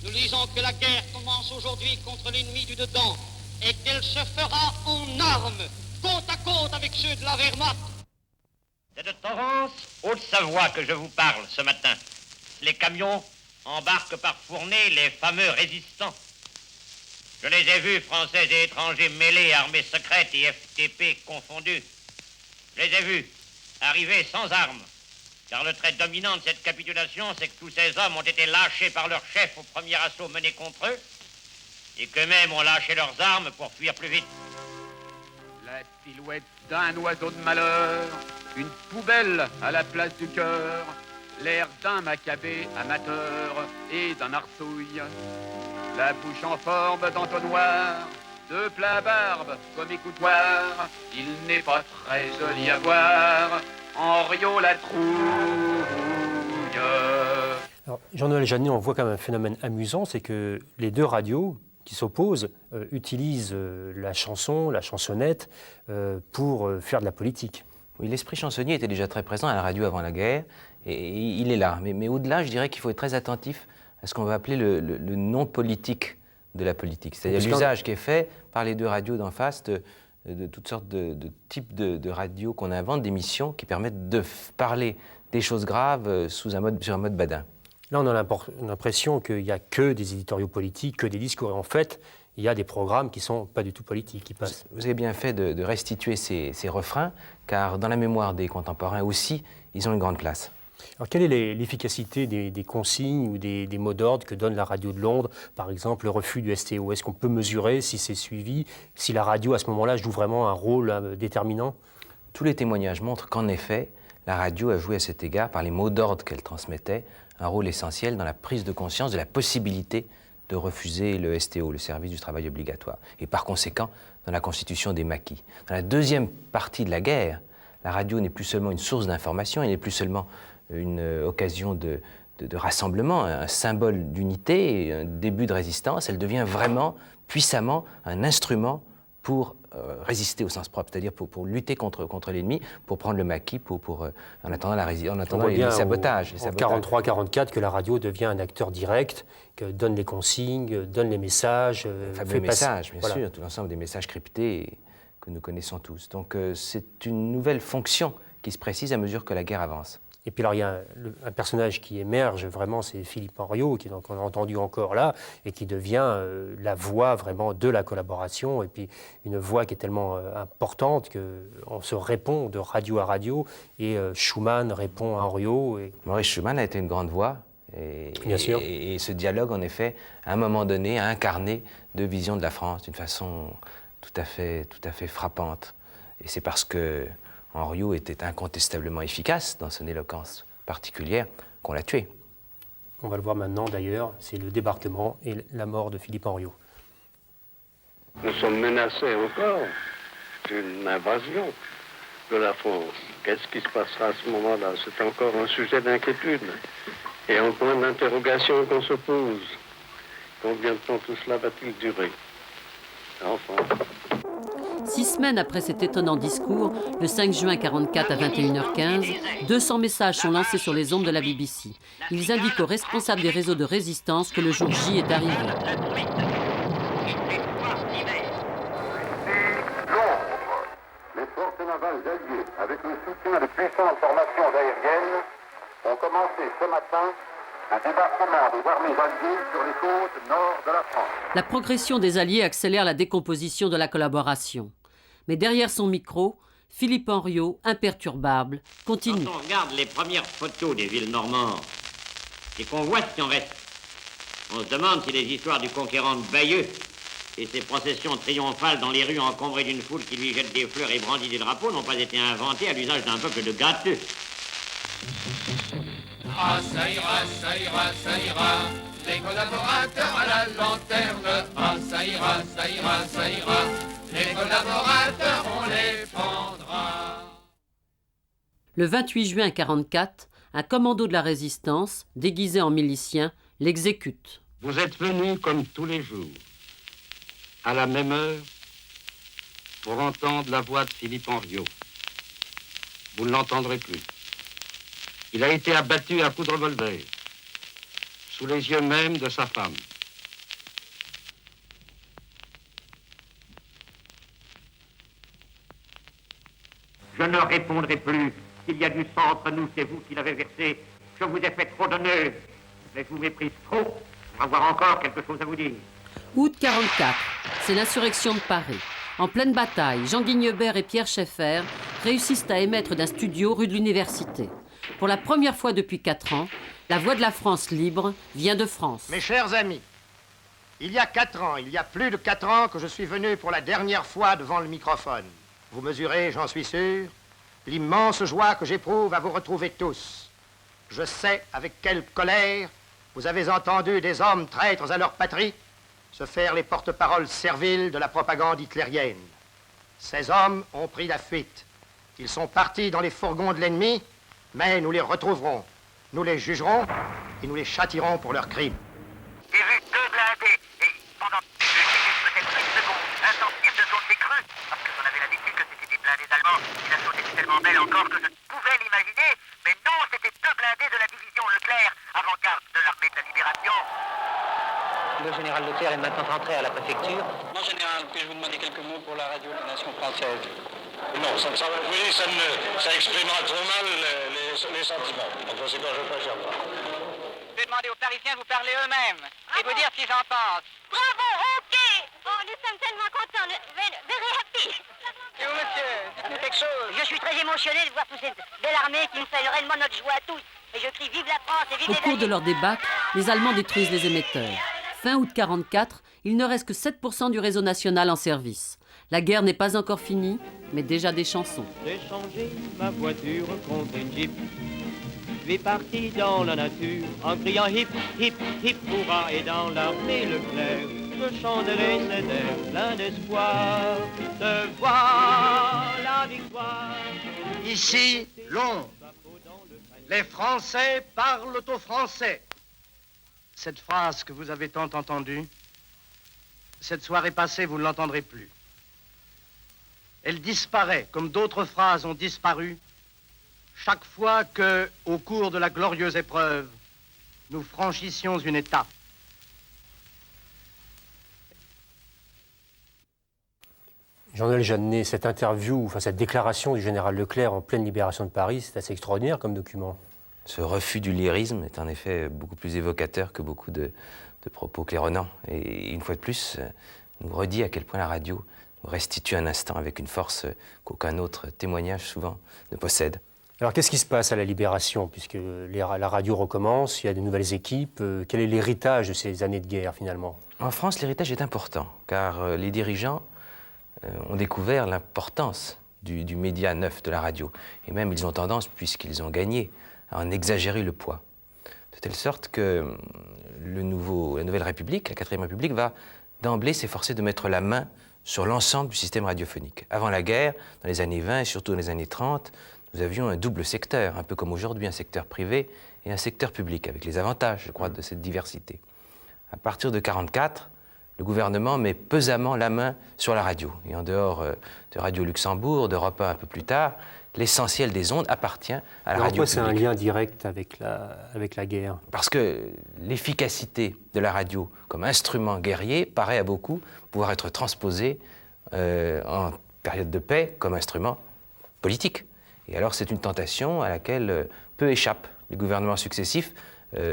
Nous disons que la guerre commence aujourd'hui contre l'ennemi du dedans et qu'elle se fera en armes, côte à côte avec ceux de la Wehrmacht. C'est de Torrance, Haute-Savoie que je vous parle ce matin. Les camions embarquent par fournée les fameux résistants. Je les ai vus, Français et étrangers mêlés, armées secrètes et FTP confondus. Je les ai vus arriver sans armes. Car le trait dominant de cette capitulation, c'est que tous ces hommes ont été lâchés par leur chef au premier assaut mené contre eux, et qu'eux-mêmes ont lâché leurs armes pour fuir plus vite. La silhouette d'un oiseau de malheur, une poubelle à la place du cœur, l'air d'un macabé amateur et d'un arsouille, la bouche en forme d'entonnoir, de plein barbe comme écoutoir, il n'est pas très joli à voir, Henriot la trouille. Alors, Jean-Noël Jeannet, on voit quand même un phénomène amusant, c'est que les deux radios qui s'opposent utilisent la chanson, la chansonnette, pour faire de la politique. Oui, l'esprit chansonnier était déjà très présent à la radio avant la guerre, et il est là. Mais au-delà, je dirais qu'il faut être très attentif à ce qu'on va appeler le non-politique de la politique. C'est-à-dire l'usage qui est fait par les deux radios d'en face de toutes sortes de types de radios qu'on invente, d'émissions qui permettent de parler des choses graves sur un mode badin. Là, on a l'impression qu'il n'y a que des éditoriaux politiques, que des discours. Et en fait, il y a des programmes qui ne sont pas du tout politiques, qui passent. Vous avez bien fait de restituer ces refrains, car dans la mémoire des contemporains aussi, ils ont une grande place. Alors, quelle est l'efficacité des consignes ou des mots d'ordre que donne la radio de Londres, par exemple le refus du STO? Est-ce qu'on peut mesurer si c'est suivi, si la radio à ce moment-là joue vraiment un rôle déterminant? Tous les témoignages montrent qu'en effet, la radio a joué à cet égard, par les mots d'ordre qu'elle transmettait, un rôle essentiel dans la prise de conscience de la possibilité de refuser le STO, le service du travail obligatoire, et par conséquent dans la constitution des maquis. Dans la deuxième partie de la guerre, la radio n'est plus seulement une source d'information, elle n'est plus seulement une occasion de rassemblement, un symbole d'unité, un début de résistance, elle devient vraiment, puissamment, un instrument pour résister au sens propre, c'est-à-dire pour lutter contre l'ennemi, pour prendre le maquis, en attendant les sabotages. En 1943-1944, que la radio devient un acteur direct, que donne les consignes, donne les messages. Fameux messages, bien sûr, tout l'ensemble des messages cryptés que nous connaissons tous. Donc c'est une nouvelle fonction qui se précise à mesure que la guerre avance. Et puis alors, il y a un personnage qui émerge vraiment, c'est Philippe Henriot, qu'on a entendu encore là, et qui devient la voix vraiment de la collaboration, et puis une voix qui est tellement importante qu'on se répond de radio à radio, et Schumann répond à Henriot. Maurice Schumann a été une grande voix, Bien sûr. Et ce dialogue, en effet, à un moment donné, a incarné deux visions de la France d'une façon tout à fait frappante. Et c'est parce que Henriot était incontestablement efficace dans son éloquence particulière qu'on l'a tué. On va le voir maintenant d'ailleurs, c'est le débarquement et la mort de Philippe Henriot. Nous sommes menacés encore d'une invasion de la France. Qu'est-ce qui se passera à ce moment-là? C'est encore un sujet d'inquiétude et un point d'interrogation qu'on se pose. Combien de temps tout cela va-t-il durer? Enfin. 6 semaines après cet étonnant discours, le 5 juin 1944 à 21h15, 200 messages sont lancés sur les ondes de la BBC. Ils indiquent aux responsables des réseaux de résistance que le jour J est arrivé. Les forces navales alliées, avec le soutien de puissantes formations aériennes, ont commencé ce matin un débarquement des armées alliées sur les côtes nord de la France. La progression des Alliés accélère la décomposition de la collaboration. Mais derrière son micro, Philippe Henriot, imperturbable, continue. Quand on regarde les premières photos des villes normandes et qu'on voit ce qui en reste, on se demande si les histoires du conquérant de Bayeux et ses processions triomphales dans les rues encombrées d'une foule qui lui jette des fleurs et brandit des drapeaux n'ont pas été inventées à l'usage d'un peuple de gâteux. Ah, ça ira, ça ira, ça ira, les collaborateurs à la lanterne. Ah, ça ira, ça ira, ça ira, les collaborateurs, on les prendra. Le 28 juin 1944, un commando de la résistance, déguisé en milicien, l'exécute. Vous êtes venus comme tous les jours, à la même heure, pour entendre la voix de Philippe Henriot. Vous ne l'entendrez plus. Il a été abattu à coups de revolver, sous les yeux même de sa femme. Je ne répondrai plus. S'il y a du sang entre nous, c'est vous qui l'avez versé. Je vous ai fait trop d'honneur, mais je vous méprise trop pour avoir encore quelque chose à vous dire. Août 1944, c'est l'insurrection de Paris. En pleine bataille, Jean Guignebert et Pierre Schaeffer réussissent à émettre d'un studio rue de l'Université. Pour la première fois depuis 4 ans, la voix de la France libre vient de France. Mes chers amis, il y a 4 ans, il y a plus de 4 ans que je suis venu pour la dernière fois devant le microphone. Vous mesurez, j'en suis sûr, l'immense joie que j'éprouve à vous retrouver tous. Je sais avec quelle colère vous avez entendu des hommes traîtres à leur patrie se faire les porte-paroles serviles de la propagande hitlérienne. Ces hommes ont pris la fuite. Ils sont partis dans les fourgons de l'ennemi, mais nous les retrouverons. Nous les jugerons et nous les châtierons pour leurs crimes. J'ai vu 2 blindés et pendant peut-être une seconde, un centime de seconde, j'ai cru, parce que j'en avais l'habitude que c'était des blindés allemands, et la chose était tellement belle encore que je pouvais l'imaginer, mais non, c'était 2 blindés de la division Leclerc, avant-garde de l'armée de la Libération. Le général Leclerc est maintenant rentré à la préfecture. Mon général, puis-je vous demander quelques mots pour la radio de la nation française? Non, ça exprimera trop mal les sentiments. En conséquence, je préfère pas. Je vais demander aux Parisiens de vous parler eux-mêmes et vous dire ce qu'ils en pensent. Bravo, ok. Oh, nous sommes tellement contents, very happy. Et vous, monsieur, dites-nous quelque chose. Je suis très émotionné de voir toute cette belle armée qui nous fait réellement notre joie à tous. Et je crie vive la France et vive Au les cours de Alliés. leur débat, les Allemands détruisent les émetteurs. Fin août 1944, il ne reste que 7% du réseau national en service. La guerre n'est pas encore finie, mais déjà des chansons. J'ai changé ma voiture contre une Jeep. Je suis parti dans la nature en criant hip, hip, hip, hurrah. Et dans l'armée Leclerc, je chanterai cet air plein d'espoir. De voir la victoire. Ici, Londres. Les Français parlent aux Français. Cette phrase que vous avez tant entendue, cette soirée passée, vous ne l'entendrez plus. Elle disparaît, comme d'autres phrases ont disparu, chaque fois que, au cours de la glorieuse épreuve, nous franchissions une étape. Jean-Noël Jeannet, cette interview, enfin cette déclaration du général Leclerc en pleine libération de Paris, c'est assez extraordinaire comme document. Ce refus du lyrisme est en effet beaucoup plus évocateur que beaucoup de propos claironnants. Et une fois de plus, nous redit à quel point la radio nous restitue un instant avec une force qu'aucun autre témoignage souvent ne possède. Alors qu'est-ce qui se passe à la Libération, puisque la radio recommence, il y a de nouvelles équipes, quel est l'héritage de ces années de guerre finalement? En France, l'héritage est important, car les dirigeants ont découvert l'importance du média neuf de la radio. Et même ils ont tendance, puisqu'ils ont gagné, à en exagérer le poids. De telle sorte que la Nouvelle République, la 4e République, va d'emblée s'efforcer de mettre la main sur l'ensemble du système radiophonique. Avant la guerre, dans les années 20 et surtout dans les années 30, nous avions un double secteur, un peu comme aujourd'hui, un secteur privé et un secteur public, avec les avantages, je crois, de cette diversité. À partir de 1944, le gouvernement met pesamment la main sur la radio. Et en dehors de Radio Luxembourg, d'Europe 1 un peu plus tard, l'essentiel des ondes appartient à la radio publique. C'est un lien direct avec la guerre. Parce que l'efficacité de la radio comme instrument guerrier paraît à beaucoup pouvoir être transposée en période de paix comme instrument politique. Et alors c'est une tentation à laquelle peu échappent les gouvernements successifs.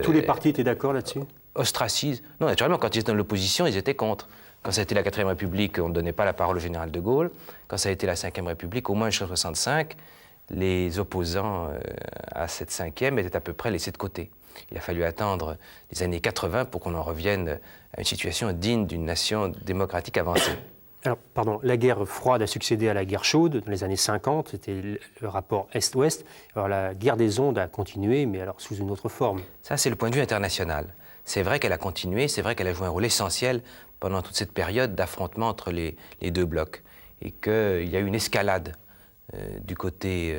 Tous les partis étaient d'accord là-dessus? Ostracisent. Non, naturellement, quand ils étaient dans l'opposition, ils étaient contre. Quand ça a été la 4e République, on ne donnait pas la parole au général de Gaulle. Quand ça a été la 5e République, au moins jusqu'en 1965, les opposants à cette 5e étaient à peu près laissés de côté. Il a fallu attendre les années 80 pour qu'on en revienne à une situation digne d'une nation démocratique avancée. Alors, pardon, la guerre froide a succédé à la guerre chaude dans les années 50, c'était le rapport Est-Ouest. Alors la guerre des ondes a continué, mais alors sous une autre forme. Ça, c'est le point de vue international. C'est vrai qu'elle a continué, c'est vrai qu'elle a joué un rôle essentiel pendant toute cette période d'affrontement entre les deux blocs. Et qu'il y a eu une escalade du côté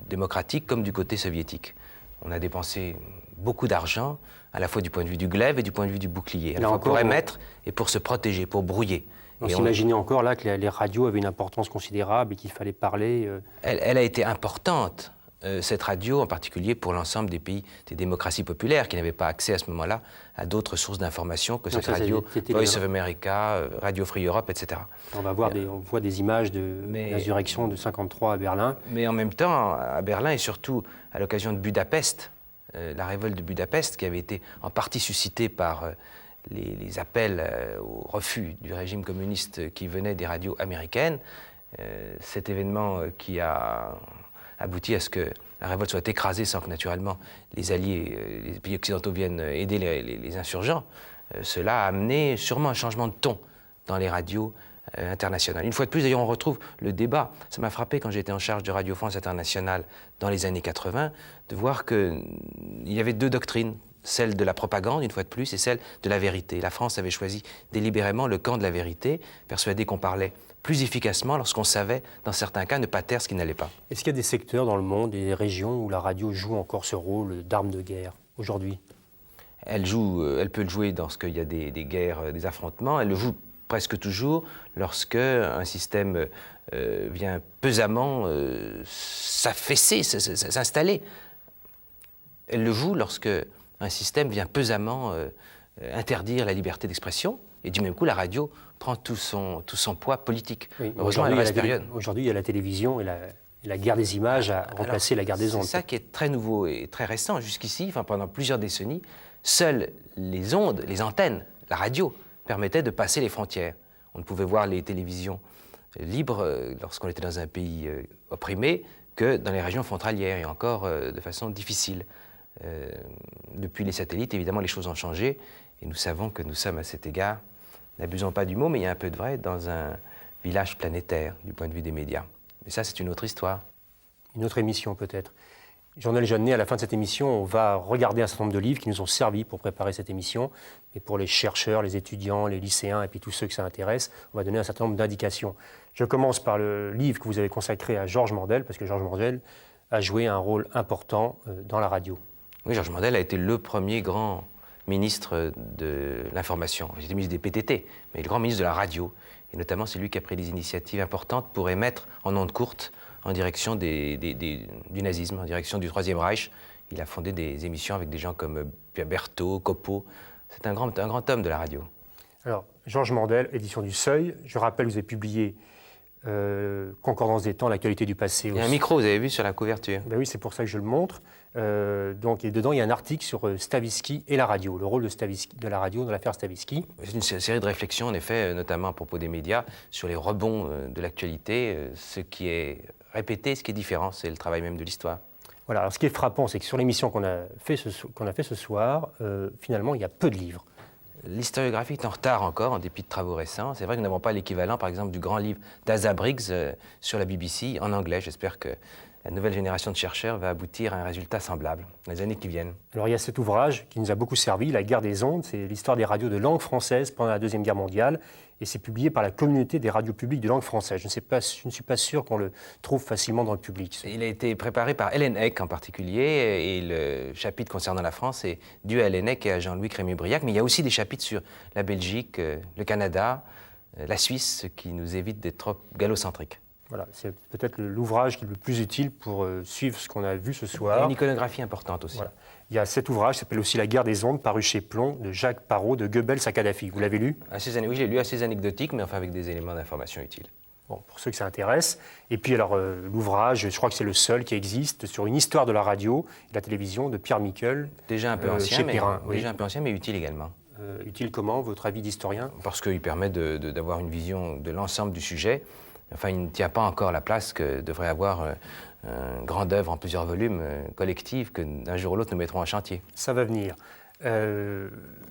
démocratique comme du côté soviétique. On a dépensé beaucoup d'argent, à la fois du point de vue du glaive et du point de vue du bouclier, à la fois pour émettre et pour se protéger, pour brouiller. On s'imaginait encore là que les radios avaient une importance considérable et qu'il fallait parler. Elle a été importante, cette radio, en particulier pour l'ensemble des pays des démocraties populaires qui n'avaient pas accès à ce moment-là à d'autres sources d'information que cette radio, Voice of America, Radio Free Europe, etc. On voit des images de l'insurrection de 1953 à Berlin. Mais en même temps, à Berlin et surtout à l'occasion de Budapest, la révolte de Budapest qui avait été en partie suscitée par les appels au refus du régime communiste qui venaient des radios américaines, cet événement qui a abouti à ce que la révolte soit écrasée sans que naturellement les alliés, les pays occidentaux viennent aider les insurgents, cela a amené sûrement un changement de ton dans les radios internationales. Une fois de plus, d'ailleurs, on retrouve le débat. Ça m'a frappé quand j'étais en charge de Radio France Internationale dans les années 80, de voir qu'il y avait deux doctrines. Celle de la propagande, une fois de plus, et celle de la vérité. La France avait choisi délibérément le camp de la vérité, persuadée qu'on parlait plus efficacement lorsqu'on savait, dans certains cas, ne pas taire ce qui n'allait pas. Est-ce qu'il y a des secteurs dans le monde, des régions où la radio joue encore ce rôle d'arme de guerre aujourd'hui? Elle peut le jouer lorsqu'il y a des guerres, des affrontements. Elle le joue presque toujours lorsque un système vient pesamment s'affaisser, s'installer. Elle le joue lorsque un système vient pesamment interdire la liberté d'expression, et du même coup, la radio prend tout son poids politique. Oui, heureusement, elle reste période. Aujourd'hui, il y a la télévision et la guerre des images a remplacé la guerre des ondes. C'est ça qui est très nouveau et très récent. Jusqu'ici, pendant plusieurs décennies, seules les ondes, les antennes, la radio, permettaient de passer les frontières. On ne pouvait voir les télévisions libres lorsqu'on était dans un pays opprimé que dans les régions frontalières, et encore de façon difficile. Depuis les satellites, évidemment, les choses ont changé et nous savons que nous sommes à cet égard, n'abusons pas du mot, mais il y a un peu de vrai, dans un village planétaire du point de vue des médias. Mais ça, c'est une autre histoire. Une autre émission, peut-être. Journal Jeannet, à la fin de cette émission, on va regarder un certain nombre de livres qui nous ont servi pour préparer cette émission. Et pour les chercheurs, les étudiants, les lycéens et puis tous ceux que ça intéresse, on va donner un certain nombre d'indications. Je commence par le livre que vous avez consacré à Georges Mandel, parce que Georges Mandel a joué un rôle important dans la radio. Oui, Georges Mandel a été le premier grand ministre de l'information. Il était ministre des PTT, mais le grand ministre de la radio. Et notamment, c'est lui qui a pris des initiatives importantes pour émettre en ondes courtes en direction du nazisme, en direction du Troisième Reich. Il a fondé des émissions avec des gens comme Berthaud, Copeau. C'est un grand homme de la radio. Alors, Georges Mandel, édition du Seuil. Je rappelle, vous avez publié Concordance des temps, l'actualité du passé. Il y a un micro, vous avez vu, sur la couverture. Ben oui, c'est pour ça que je le montre. Et dedans, il y a un article sur Stavisky et la radio, le rôle de la radio dans l'affaire Stavisky. C'est une série de réflexions, en effet, notamment à propos des médias, sur les rebonds de l'actualité. Ce qui est répété, ce qui est différent, c'est le travail même de l'histoire. Voilà, alors ce qui est frappant, c'est que sur l'émission qu'on a fait ce soir, finalement, il y a peu de livres. L'historiographie est en retard encore, en dépit de travaux récents. C'est vrai que nous n'avons pas l'équivalent, par exemple, du grand livre d'Asa Briggs sur la BBC en anglais. J'espère que la nouvelle génération de chercheurs va aboutir à un résultat semblable dans les années qui viennent. Alors il y a cet ouvrage qui nous a beaucoup servi, La guerre des ondes, c'est l'histoire des radios de langue française pendant la Deuxième Guerre mondiale, et c'est publié par la communauté des radios publiques de langue française. Je ne suis pas sûr qu'on le trouve facilement dans le public. Il a été préparé par Hélène Eck en particulier, et le chapitre concernant la France est dû à Hélène Eck et à Jean-Louis Crémieux-Briac, mais il y a aussi des chapitres sur la Belgique, le Canada, la Suisse, ce qui nous évite d'être trop gallocentriques. Voilà, c'est peut-être l'ouvrage qui est le plus utile pour suivre ce qu'on a vu ce soir. Et une iconographie importante aussi. Voilà. Il y a cet ouvrage qui s'appelle aussi La guerre des ondes, paru chez Plomb, de Jacques Parrot, de Goebbels à Kadhafi. Vous l'avez lu? Oui, je l'ai lu, assez anecdotique, mais enfin avec des éléments d'information utiles. Bon, pour ceux que ça intéresse. Et puis alors, l'ouvrage, je crois que c'est le seul qui existe, sur une histoire de la radio et de la télévision de Pierre Miquel. Déjà un peu ancien, mais, oui. déjà un peu ancien, mais utile également. Utile comment, votre avis d'historien? Parce qu'il permet d'avoir une vision de l'ensemble du sujet. Enfin, il ne tient pas encore la place que devrait avoir une grande œuvre en plusieurs volumes collective que d'un jour ou l'autre nous mettrons en chantier. Ça va venir.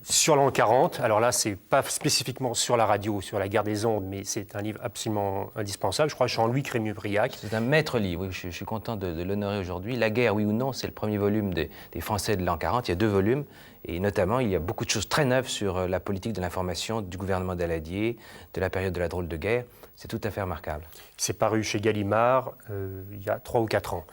Sur l'an 40, alors là, c'est pas spécifiquement sur la radio, sur la guerre des ondes, mais c'est un livre absolument indispensable. Je crois Jean-Louis Crémieux-Briac. C'est un maître livre, oui, je suis content de l'honorer aujourd'hui. La guerre, oui ou non, c'est le premier volume des Français de l'an 40. Il y a 2 volumes, et notamment, il y a beaucoup de choses très neuves sur la politique de l'information du gouvernement Daladier, de la période de la drôle de guerre. C'est tout à fait remarquable. C'est paru chez Gallimard il y a 3 ou 4 ans.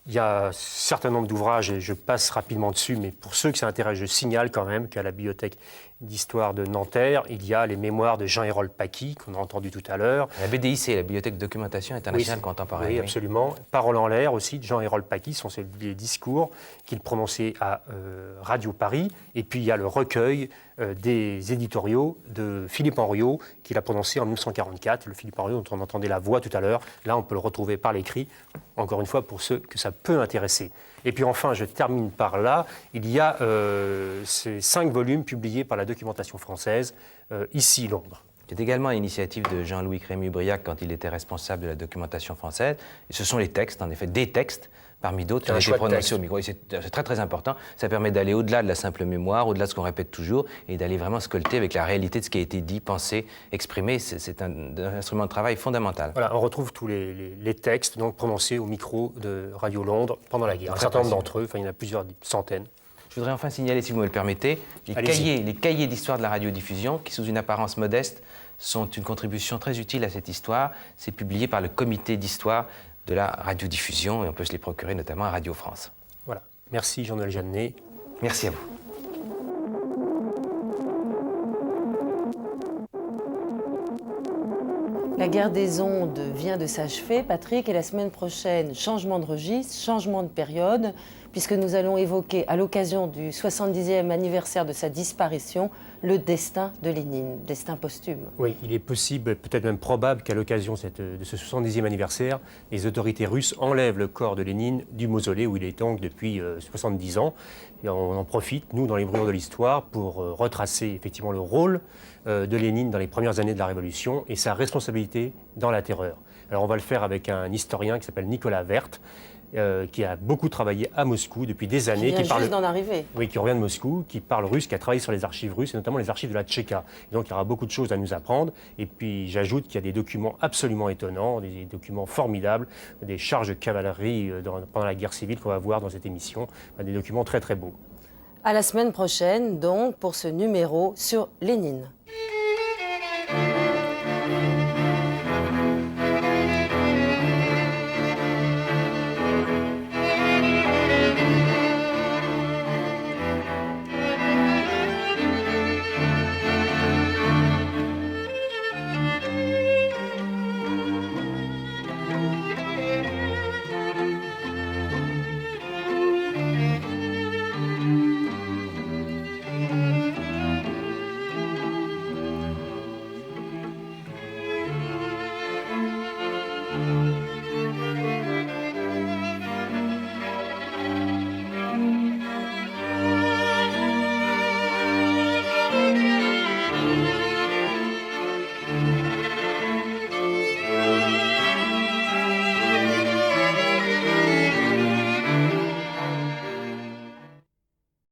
Il y a un certain nombre d'ouvrages, et je passe rapidement dessus, mais pour ceux que ça intéresse, je signale quand même qu'à la bibliothèque d'histoire de Nanterre, il y a les mémoires de Jean-Hérol Paqui, qu'on a entendu tout à l'heure. La BDIC, la Bibliothèque de Documentation Internationale Contemporaine. Oui, absolument. Parole en l'air aussi, de Jean-Hérol Paqui, sont les discours qu'il prononçait à Radio Paris. Et puis il y a le recueil des éditoriaux de Philippe Henriot, qu'il a prononcé en 1944. Le Philippe Henriot dont on entendait la voix tout à l'heure. Là, on peut le retrouver par l'écrit, encore une fois, pour ceux que ça peut intéresser. Et puis enfin, je termine par là, il y a ces 5 volumes publiés par la documentation française, ici, Londres. C'est également l'initiative de Jean-Louis Crémieux-Briac quand il était responsable de la documentation française. Et ce sont les textes, en effet, des textes, parmi d'autres, qui ont été prononcés au micro. Et c'est très très important. Ça permet d'aller au-delà de la simple mémoire, au-delà de ce qu'on répète toujours, et d'aller vraiment scolter avec la réalité de ce qui a été dit, pensé, exprimé. C'est un instrument de travail fondamental. Voilà, on retrouve tous les textes donc, prononcés au micro de Radio Londres pendant la guerre. Un certain nombre d'entre eux, enfin, il y en a plusieurs centaines. Je voudrais enfin signaler, si vous me le permettez, les cahiers d'histoire de la radiodiffusion, qui, sous une apparence modeste, sont une contribution très utile à cette histoire. C'est publié par le comité d'histoire de la radiodiffusion, et on peut se les procurer notamment à Radio France. Voilà. Merci Jean-Noël Jeannet. Merci à vous. La guerre des ondes vient de s'achever, Patrick, et la semaine prochaine, changement de registre, changement de période, puisque nous allons évoquer, à l'occasion du 70e anniversaire de sa disparition, le destin de Lénine, destin posthume. Oui, il est possible, peut-être même probable, qu'à l'occasion de ce 70e anniversaire, les autorités russes enlèvent le corps de Lénine du mausolée où il est donc depuis 70 ans. Et on en profite, nous, dans les brûlures de l'histoire, pour retracer effectivement le rôle de Lénine dans les premières années de la Révolution et sa responsabilité dans la terreur. Alors on va le faire avec un historien qui s'appelle Nicolas Werth, qui a beaucoup travaillé à Moscou depuis des années. Qui vient juste d'en arriver. Oui, qui revient de Moscou, qui parle russe, qui a travaillé sur les archives russes, et notamment les archives de la Tchéka. Et donc il y aura beaucoup de choses à nous apprendre. Et puis j'ajoute qu'il y a des documents absolument étonnants, des documents formidables, des charges de cavalerie pendant la guerre civile qu'on va voir dans cette émission, des documents très très beaux. À la semaine prochaine, donc, pour ce numéro sur Lénine.